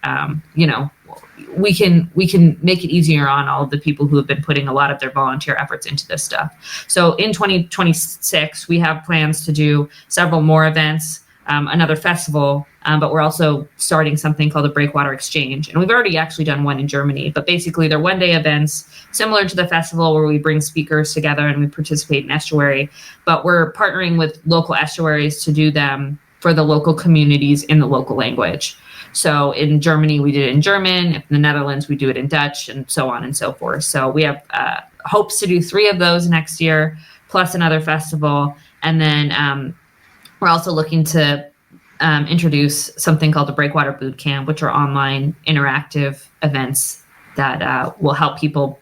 we can make it easier on all of the people who have been putting a lot of their volunteer efforts into this stuff. So in 2026, we have plans to do several more events, another festival, but we're also starting something called the Breakwater Exchange. And we've already actually done one in Germany, but basically they're one-day events similar to the festival where we bring speakers together and we participate in estuary, but we're partnering with local estuaries to do them for the local communities in the local language. So in Germany, we did it in German. In the Netherlands, we do it in Dutch, and so on and so forth. So we have hopes to do 3 of those next year plus another festival. And then we're also looking to introduce something called the Breakwater Boot Camp, which are online interactive events that will help people,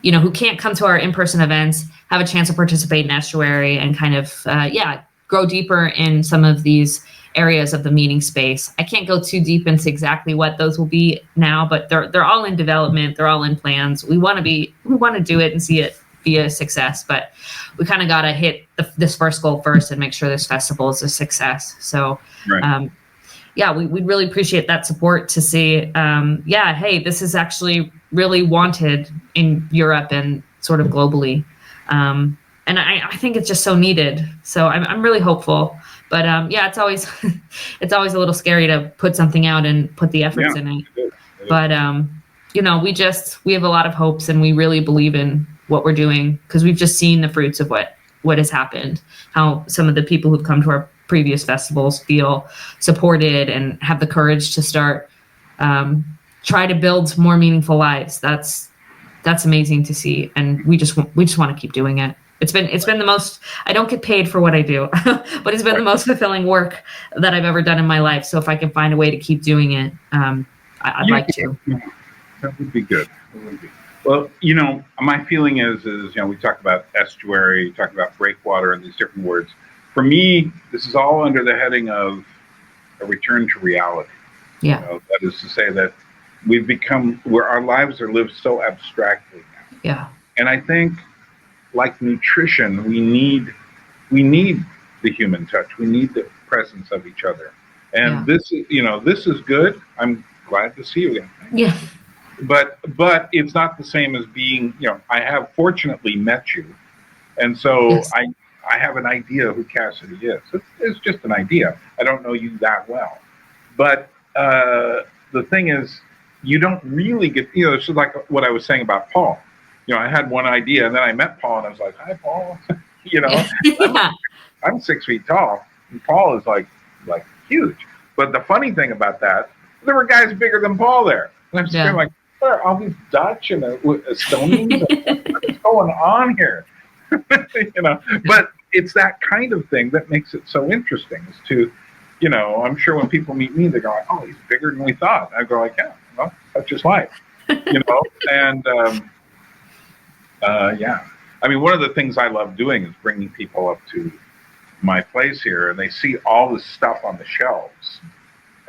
who can't come to our in-person events, have a chance to participate in estuary and kind of, grow deeper in some of these areas of the meeting space. I can't go too deep into exactly what those will be now, but they're all in development. They're all in plans. We want to do it and see it be a success, but we kind of got to hit this first goal first and make sure this festival is a success. So, Right. we'd really appreciate that support to see, hey, this is actually really wanted in Europe and sort of globally. And I think it's just so needed. So I'm really hopeful, but it's always, it's always a little scary to put something out and put the efforts in it. It is. But, we have a lot of hopes and we really believe in what we're doing because we've just seen the fruits of what has happened, how some of the people who've come to our previous festivals feel supported and have the courage to start, try to build more meaningful lives. That's amazing to see. And we just want to keep doing it. It's been the most, I don't get paid for what I do, but it's been the most fulfilling work that I've ever done in my life. So if I can find a way to keep doing it, I'd like to. That would be good. That would be. Well, my feeling is we talk about estuary, talk about breakwater and these different words. For me, this is all under the heading of a return to reality. Yeah. That is to say that we've become where our lives are lived so abstractly now. Yeah. And I think, like nutrition, we need the human touch. We need the presence of each other. And this is good. I'm glad to see you again. Yeah. But it's not the same as being, I have fortunately met you. And so Yes. I have an idea who Cassidy is. It's just an idea. I don't know you that well. But the thing is, you don't really get, it's like what I was saying about Paul. I had one idea and then I met Paul and I was like, hi, Paul. Yeah. I'm 6 feet tall and Paul is like huge. But the funny thing about that, there were guys bigger than Paul there. And I'm sitting like, what are all these Dutch and Estonians? What's going on here? But it's that kind of thing that makes it so interesting is to, I'm sure when people meet me, they go, oh, he's bigger than we thought. I go like, yeah, well, that's just life, and I mean, one of the things I love doing is bringing people up to my place here and they see all this stuff on the shelves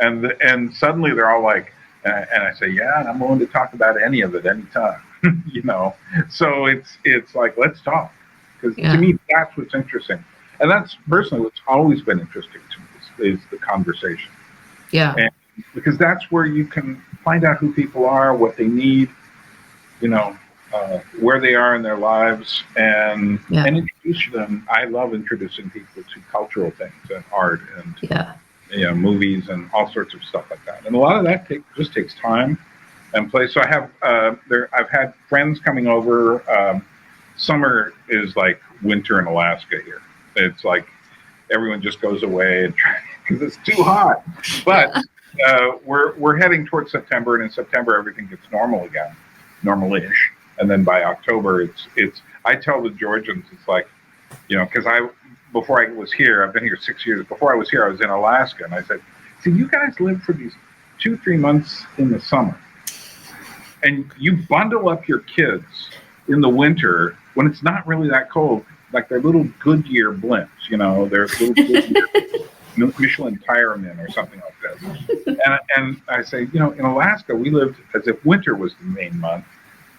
and suddenly they're all like, and I say, yeah, and I'm willing to talk about any of it anytime, so it's like, let's talk. Because to me, that's what's interesting. And that's personally what's always been interesting to me is the conversation. Yeah. And because that's where you can find out who people are, what they need, where they are in their lives, and introduce them. I love introducing people to cultural things and art and movies and all sorts of stuff like that. And a lot of that just takes time and place. So I have I've had friends coming over. Summer is like winter in Alaska here. It's like everyone just goes away because it's too hot. But we're heading towards September, and in September everything gets normal again, normal-ish. And then by October, it's. I tell the Georgians, it's like, because before I was here, I've been here 6 years. Before I was here, I was in Alaska, and I said, see, you guys live for these 2-3 months in the summer, and you bundle up your kids in the winter when it's not really that cold, like they're little Goodyear blimps, they're little Goodyear Michelin Tiremen or something like that. And I say, in Alaska, we lived as if winter was the main month,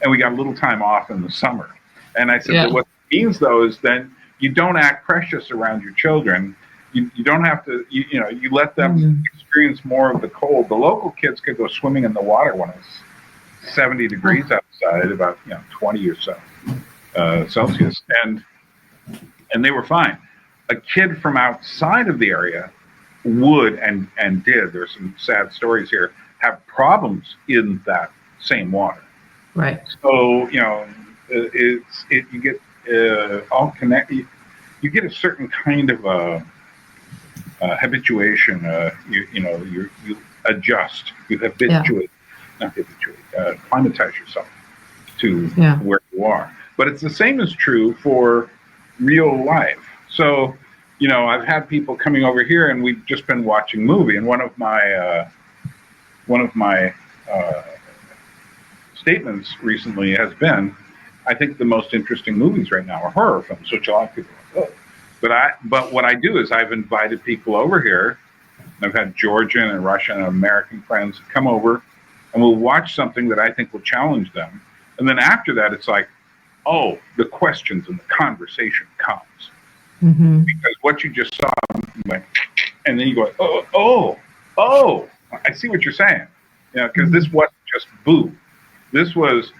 and we got a little time off in the summer. And I said, what it means, though, is then you don't act precious around your children. You don't have to, you let them experience more of the cold. The local kids could go swimming in the water when it's 70 degrees outside, about 20 or so Celsius, and they were fine. A kid from outside of the area would and did. There's some sad stories here. Have problems in that same water. Right. So you get all connected. You get a certain kind of habituation. You adjust. You habituate. Not habituate, acclimatize yourself to where you are. But it's the same is true for real life. So, I've had people coming over here, and we've just been watching a movie. And one of my statements recently has been, I think the most interesting movies right now are horror films, which a lot of people are like, oh. But what I do is I've invited people over here. I've had Georgian and Russian and American friends come over, and we'll watch something that I think will challenge them. And then after that, it's like, oh, the questions and the conversation comes. Mm-hmm. Because what you just saw, and then you go, oh, I see what you're saying. Because this wasn't just boo. This was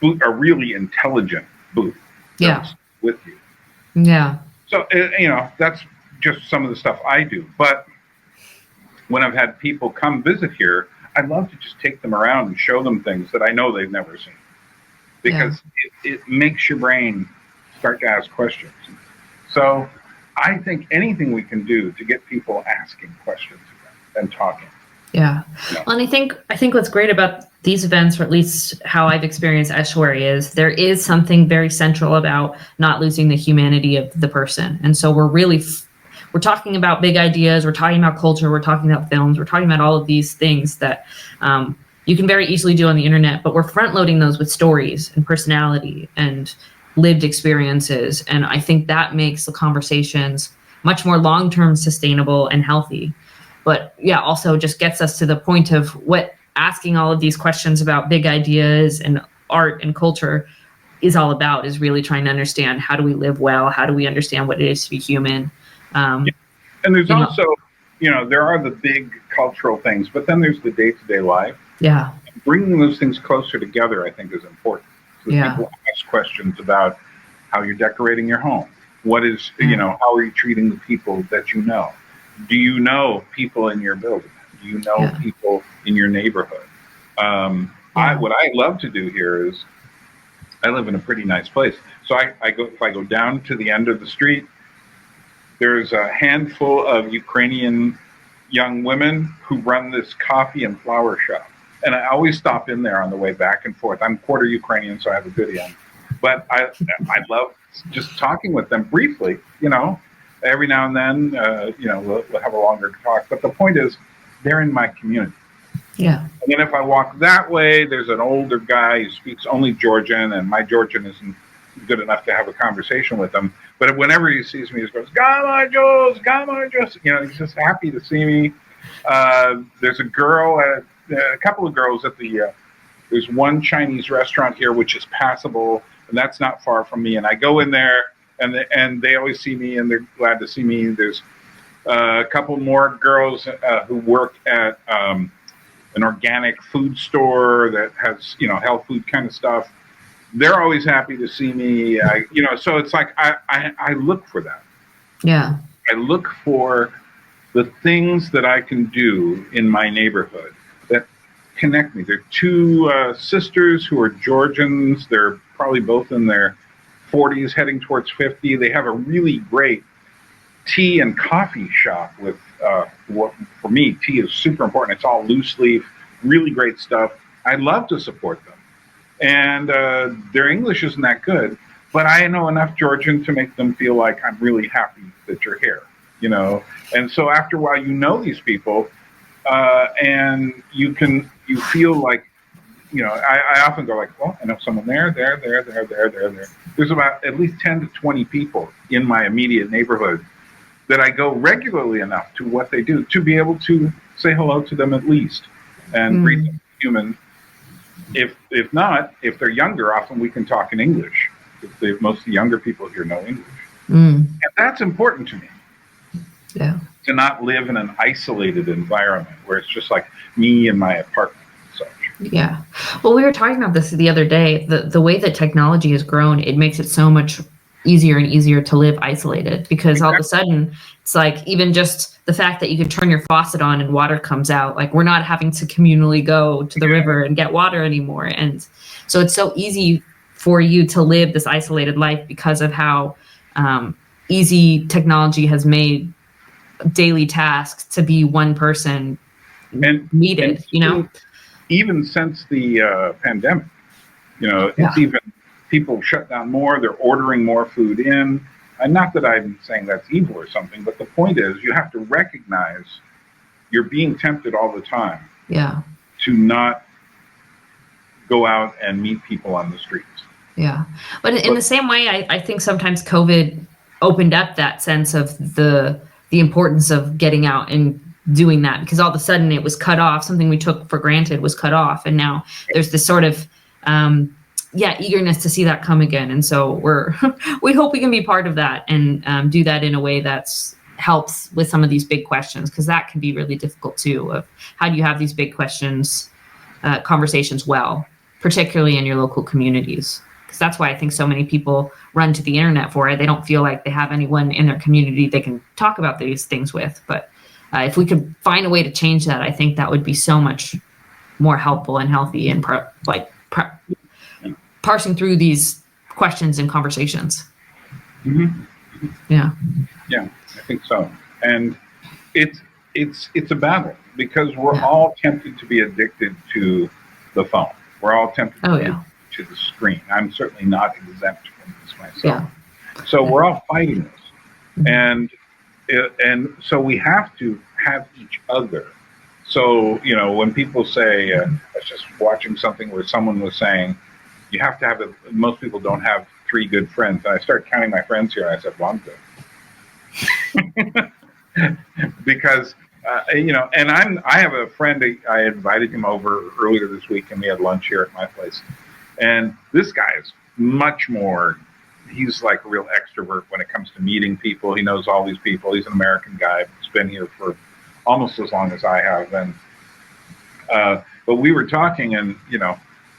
a really intelligent boo. Yeah. With you. Yeah. So, that's just some of the stuff I do. But when I've had people come visit here, I love to just take them around and show them things that I know they've never seen. Because it makes your brain start to ask questions. So I think anything we can do to get people asking questions and talking. Yeah. Well, and I think what's great about these events, or at least how I've experienced estuary, is there is something very central about not losing the humanity of the person. And so we're talking about big ideas, we're talking about culture, we're talking about films, we're talking about all of these things that you can very easily do on the internet, but we're front loading those with stories and personality and lived experiences. And I think that makes the conversations much more long-term sustainable and healthy. But yeah, also just gets us to the point of what asking all of these questions about big ideas and art and culture is all about, is really trying to understand, how do we live well? How do we understand what it is to be human? And there's also, there are the big cultural things, but then there's the day-to-day life. Yeah. Bringing those things closer together, I think, is important. So people ask questions about how you're decorating your home. What is, how are you treating the people that you know? Do you know people in your building? Do you know people in your neighborhood? What I love to do here is, I live in a pretty nice place. So if I go down to the end of the street, there's a handful of Ukrainian young women who run this coffee and flower shop. And I always stop in there on the way back and forth. I'm quarter Ukrainian, so I have a good in. But I love just talking with them briefly, Every now and then, we'll have a longer talk. But the point is, they're in my community. Yeah. And then if I walk that way, there's an older guy who speaks only Georgian, and my Georgian isn't good enough to have a conversation with him. But whenever he sees me, he goes, Gama Jos, Gama Jos. He's just happy to see me. There's a girl, a couple of girls at there's one Chinese restaurant here, which is passable, and that's not far from me. And I go in there, and they always see me, and they're glad to see me. There's a couple more girls who work at an organic food store that has, health food kind of stuff. They're always happy to see me. So it's like I look for that. Yeah. I look for the things that I can do in my neighborhood that connect me. There are two sisters who are Georgians. They're probably both in their 40s, heading towards 50. They have a really great tea and coffee shop with what, for me, tea is super important. It's all loose leaf, really great stuff. I love to support them. And their English isn't that good, but I know enough Georgian to make them feel like I'm really happy that you're here, And so after a while, these people, and you feel like, I often go like, well, I know someone there. There's about at least 10 to 20 people in my immediate neighborhood that I go regularly enough to what they do to be able to say hello to them at least and greet them as human. If not, if they're younger, often we can talk in English. Most of the younger people here know English. And that's important to me. Yeah. To not live in an isolated environment where it's just like me and my apartment. Yeah. Well, we were talking about this the other day. The way that technology has grown, it makes it so much easier and easier to live isolated, because all of a sudden it's like, even just the fact that you can turn your faucet on and water comes out, like we're not having to communally go to the river and get water anymore. And so it's so easy for you to live this isolated life because of how easy technology has made daily tasks to be one person needed, Even since the pandemic, it's even, people shut down more. They're ordering more food in. And not that I'm saying that's evil or something, but the point is you have to recognize you're being tempted all the time to not go out and meet people on the streets. Yeah. But in the same way, I think sometimes COVID opened up that sense of the importance of getting out and doing that, because all of a sudden it was cut off. Something we took for granted was cut off. And now there's this sort of, eagerness to see that come again. And so we hope we can be part of that and do that in a way that's helps with some of these big questions, because that can be really difficult too, of how do you have these big questions, conversations well, particularly in your local communities. Because that's why I think so many people run to the internet for it. They don't feel like they have anyone in their community they can talk about these things with. But if we could find a way to change that, I think that would be so much more helpful and healthy and parsing through these questions and conversations. Mm-hmm. Yeah, I think so. And it's a battle, because we're all tempted to be addicted to the phone. We're all tempted to be addicted to the screen. I'm certainly not exempt from this myself. Yeah. So we're all fighting this. And so we have to have each other. So, when people say, I was just watching something where someone was saying, you have to have most people don't have 3 good friends. And I started counting my friends here, and I said, well, I'm good. Because, and I have a friend, I invited him over earlier this week, and we had lunch here at my place. And this guy is much more, he's like a real extrovert when it comes to meeting people. He knows all these people. He's an American guy. He's been here for almost as long as I have. And, but we were talking, and,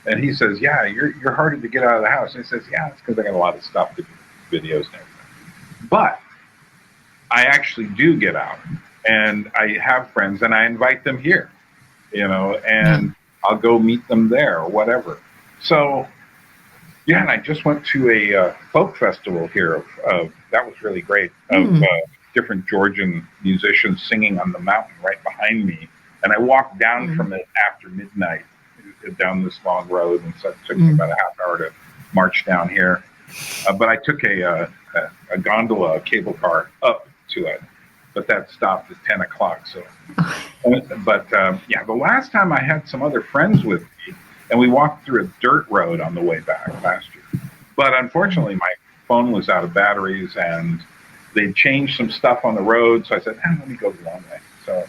and he says, yeah, you're harder to get out of the house. And he says, yeah, it's because I got a lot of stuff to do, videos and everything. But I actually do get out, and I have friends, and I invite them here, and I'll go meet them there or whatever. So, and I just went to a folk festival here. That was really great, of different Georgian musicians singing on the mountain right behind me. And I walked down from it after midnight, down this long road, and so it took me about a half hour to march down here. But I took a gondola, a cable car up to it, but that stopped at 10 o'clock. So, but the last time I had some other friends with me, and we walked through a dirt road on the way back last year. But unfortunately, my phone was out of batteries, and they'd changed some stuff on the road. So I said, let me go the long way. So,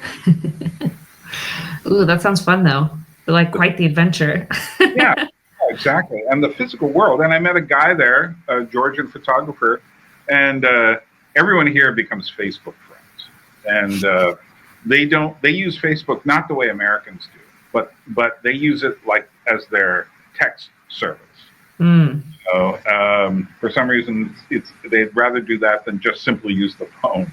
ooh, that sounds fun though. Like quite the adventure. Yeah, exactly. And the physical world. And I met a guy there, a Georgian photographer, and everyone here becomes Facebook friends. And they use Facebook not the way Americans do, but they use it like as their text service. So for some reason, they'd rather do that than just simply use the phone.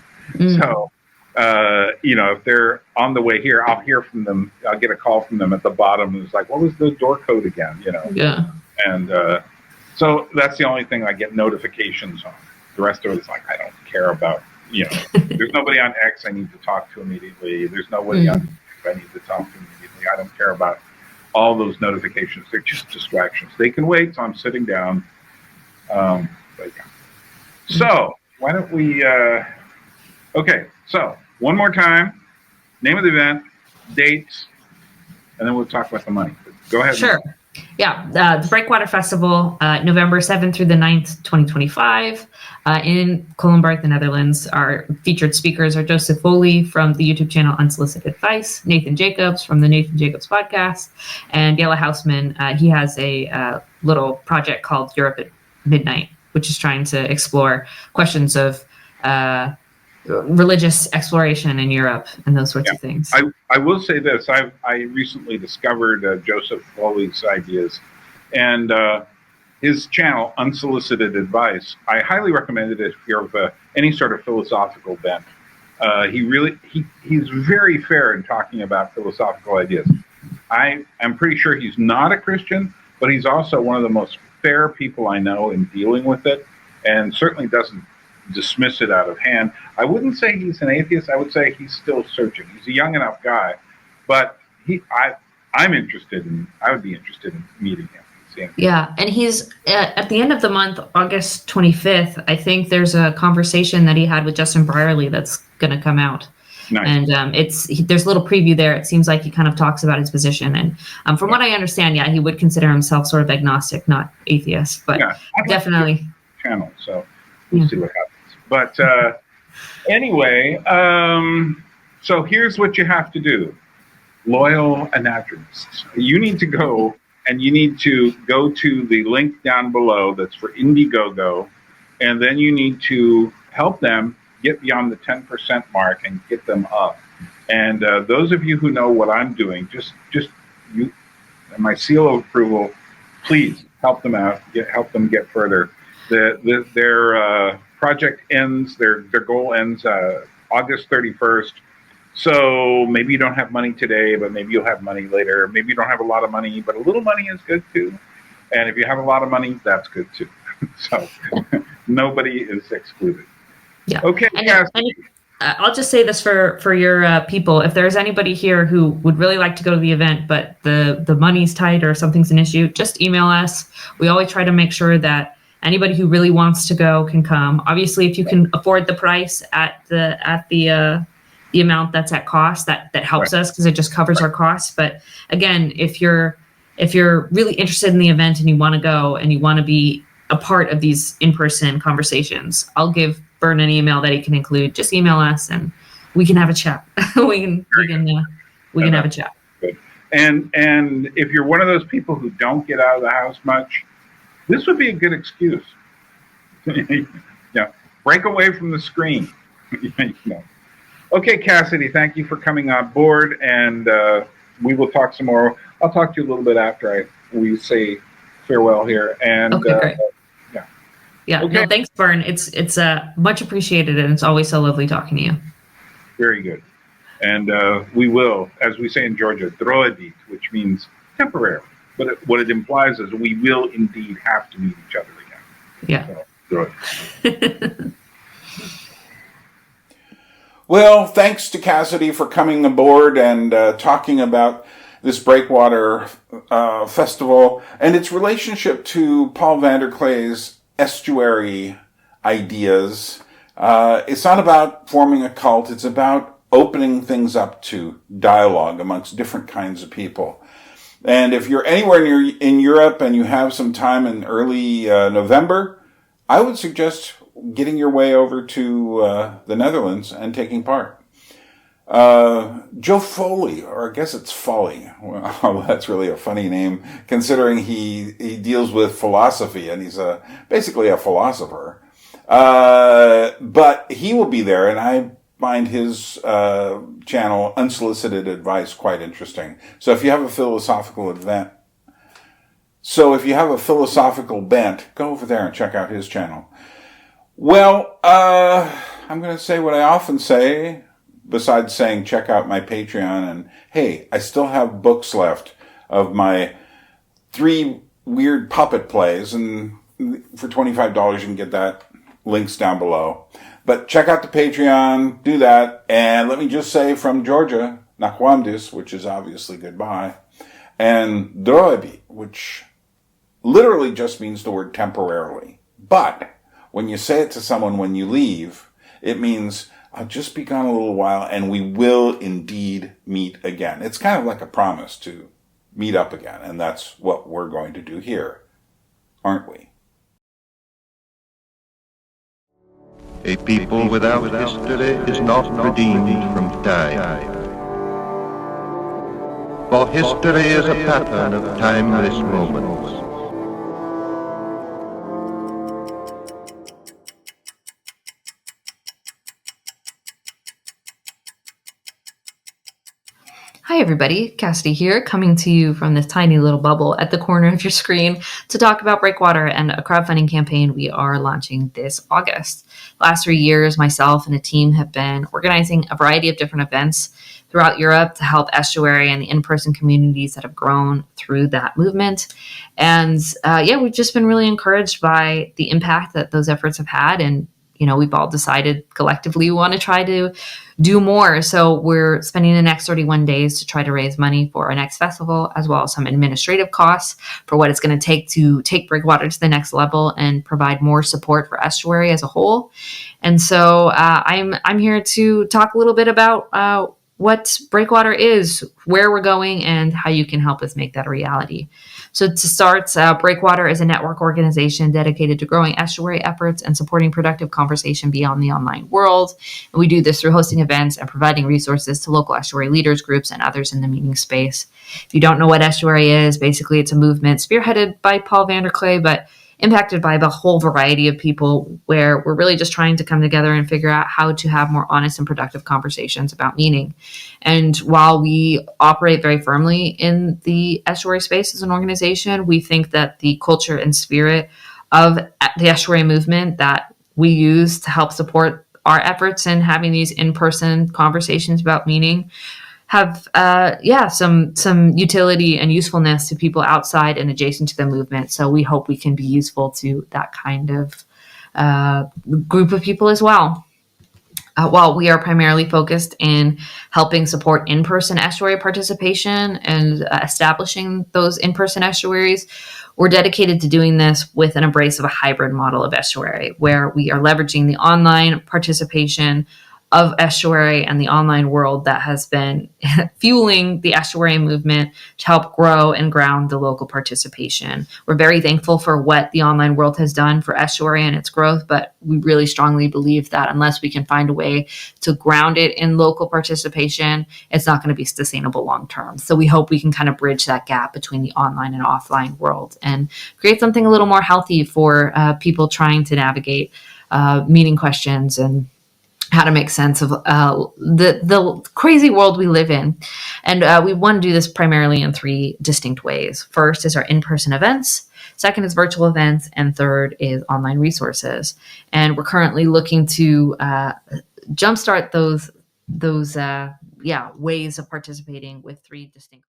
So. If they're on the way here, I'll hear from them. I'll get a call from them at the bottom. And it's like, what was the door code again? Yeah. And so that's the only thing I get notifications on. The rest of it is like, I don't care about, there's nobody on X I need to talk to immediately. There's nobody on I need to talk to immediately. I don't care about all those notifications. They're just distractions. They can wait till I'm sitting down. So why don't we, okay. So, one more time, name of the event, dates, and then we'll talk about the money. Go ahead. Sure. Yeah, the Breakwater Festival, November 7th through the 9th, 2025, in Culemborg, the Netherlands. Our featured speakers are Joseph Foley from the YouTube channel Unsolicited Advice, Nathan Jacobs from the Nathan Jacobs podcast, and Yella Hausman. He has a little project called Europe at Midnight, which is trying to explore questions of religious exploration in Europe and those sorts of things. I will say this. I recently discovered Joseph Foley's ideas, and his channel, Unsolicited Advice. I highly recommend it if you're of any sort of philosophical bent. He's very fair in talking about philosophical ideas. I am pretty sure he's not a Christian, but he's also one of the most fair people I know in dealing with it, and certainly doesn't dismiss it out of hand. I wouldn't say he's an atheist. I would say he's still searching. He's a young enough guy, but I would be interested in meeting him. Yeah, and he's at the end of the month, August 25th. I think there's a conversation that he had with Justin Brierley that's going to come out. Nice. And there's a little preview there. It seems like he kind of talks about his position, and from what I understand, he would consider himself sort of agnostic, not atheist, but definitely channel. So we'll see what happens. But anyway, so here's what you have to do, loyal anadromists. You need to go. And you need to go to the link down below that's for Indiegogo, and then you need to help them get beyond the 10% mark and get them up. And those of you who know what I'm doing, just you, my seal of approval, please help them out, help them get further. Their project ends, their goal ends August 31st. So maybe you don't have money today, but maybe you'll have money later. Maybe you don't have a lot of money, but a little money is good too. And if you have a lot of money, that's good too. So nobody is excluded. Yeah. Okay. And I'll just say this for your people. If there's anybody here who would really like to go to the event, but the money's tight or something's an issue, just email us. We always try to make sure that anybody who really wants to go can come. Obviously, if you can afford the price at the amount that's at cost, that helps us because it just covers our costs. But again, if you're really interested in the event and you want to go and you want to be a part of these in-person conversations, I'll give Bern an email that he can include. Just email us and we can have a chat. we can have a chat. Good. And if you're one of those people who don't get out of the house much, this would be a good excuse. Break away from the screen. Okay, Cassidy, thank you for coming on board, and we will talk some more. I'll talk to you a little bit after we say farewell here. And okay, great. Yeah. Okay. No, thanks, Bern. It's much appreciated, and it's always so lovely talking to you. Very good. And we will, as we say in Georgia, droedit, which means temporary. But what it implies is we will indeed have to meet each other again. Yeah. So, droedit. Well, thanks to Cassidy for coming aboard and talking about this Breakwater Festival and its relationship to Paul van der Klee's estuary ideas. It's not about forming a cult. It's about opening things up to dialogue amongst different kinds of people. And if you're anywhere in Europe and you have some time in early November, I would suggest getting your way over to the Netherlands and taking part. Joe Foley, or I guess it's Foley. Well, that's really a funny name considering he deals with philosophy and he's basically a philosopher. But he will be there, and I find his channel Unsolicited Advice quite interesting. So if you have a philosophical bent, go over there and check out his channel. Well, I'm going to say what I often say, besides saying check out my Patreon, and hey, I still have books left of my 3 weird puppet plays, and for $25 you can get that. Links down below. But check out the Patreon, do that, and let me just say from Georgia, Nakwamdis, which is obviously goodbye, and droebi, which literally just means the word temporarily. But when you say it to someone when you leave, it means I'll just be gone a little while and we will indeed meet again. It's kind of like a promise to meet up again, and that's what we're going to do here, aren't we? A people without history is not redeemed from time. For history is a pattern of timeless moments. Hi everybody, Cassidy here, coming to you from this tiny little bubble at the corner of your screen to talk about Breakwater and a crowdfunding campaign we are launching this August. The last 3 years, myself and a team have been organizing a variety of different events throughout Europe to help estuary and the in-person communities that have grown through that movement. And we've just been really encouraged by the impact that those efforts have had. And we've all decided collectively we want to try to do more. So we're spending the next 31 days to try to raise money for our next festival, as well as some administrative costs for what it's going to take Breakwater to the next level and provide more support for estuary as a whole. And so I'm here to talk a little bit about what Breakwater is, where we're going, and how you can help us make that a reality. So to start, Breakwater is a network organization dedicated to growing estuary efforts and supporting productive conversation beyond the online world. And we do this through hosting events and providing resources to local estuary leaders, groups, and others in the meeting space. If you don't know what estuary is, basically it's a movement spearheaded by Paul Vanderklay, but impacted by the whole variety of people, where we're really just trying to come together and figure out how to have more honest and productive conversations about meaning. And while we operate very firmly in the estuary space as an organization, we think that the culture and spirit of the estuary movement that we use to help support our efforts in having these in-person conversations about meaning have some utility and usefulness to people outside and adjacent to the movement. So we hope we can be useful to that kind of group of people as well. While we are primarily focused in helping support in-person estuary participation and establishing those in-person estuaries, we're dedicated to doing this with an embrace of a hybrid model of estuary, where we are leveraging the online participation of estuary and the online world that has been fueling the estuary movement to help grow and ground the local participation. We're very thankful for what the online world has done for estuary and its growth, but we really strongly believe that unless we can find a way to ground it in local participation, it's not going to be sustainable long term. So we hope we can kind of bridge that gap between the online and offline world and create something a little more healthy for people trying to navigate meaning questions and how to make sense of the crazy world we live in. And we want to do this primarily in three distinct ways. First is our in-person events. Second is virtual events. And third is online resources. And we're currently looking to jumpstart those ways of participating with three distinct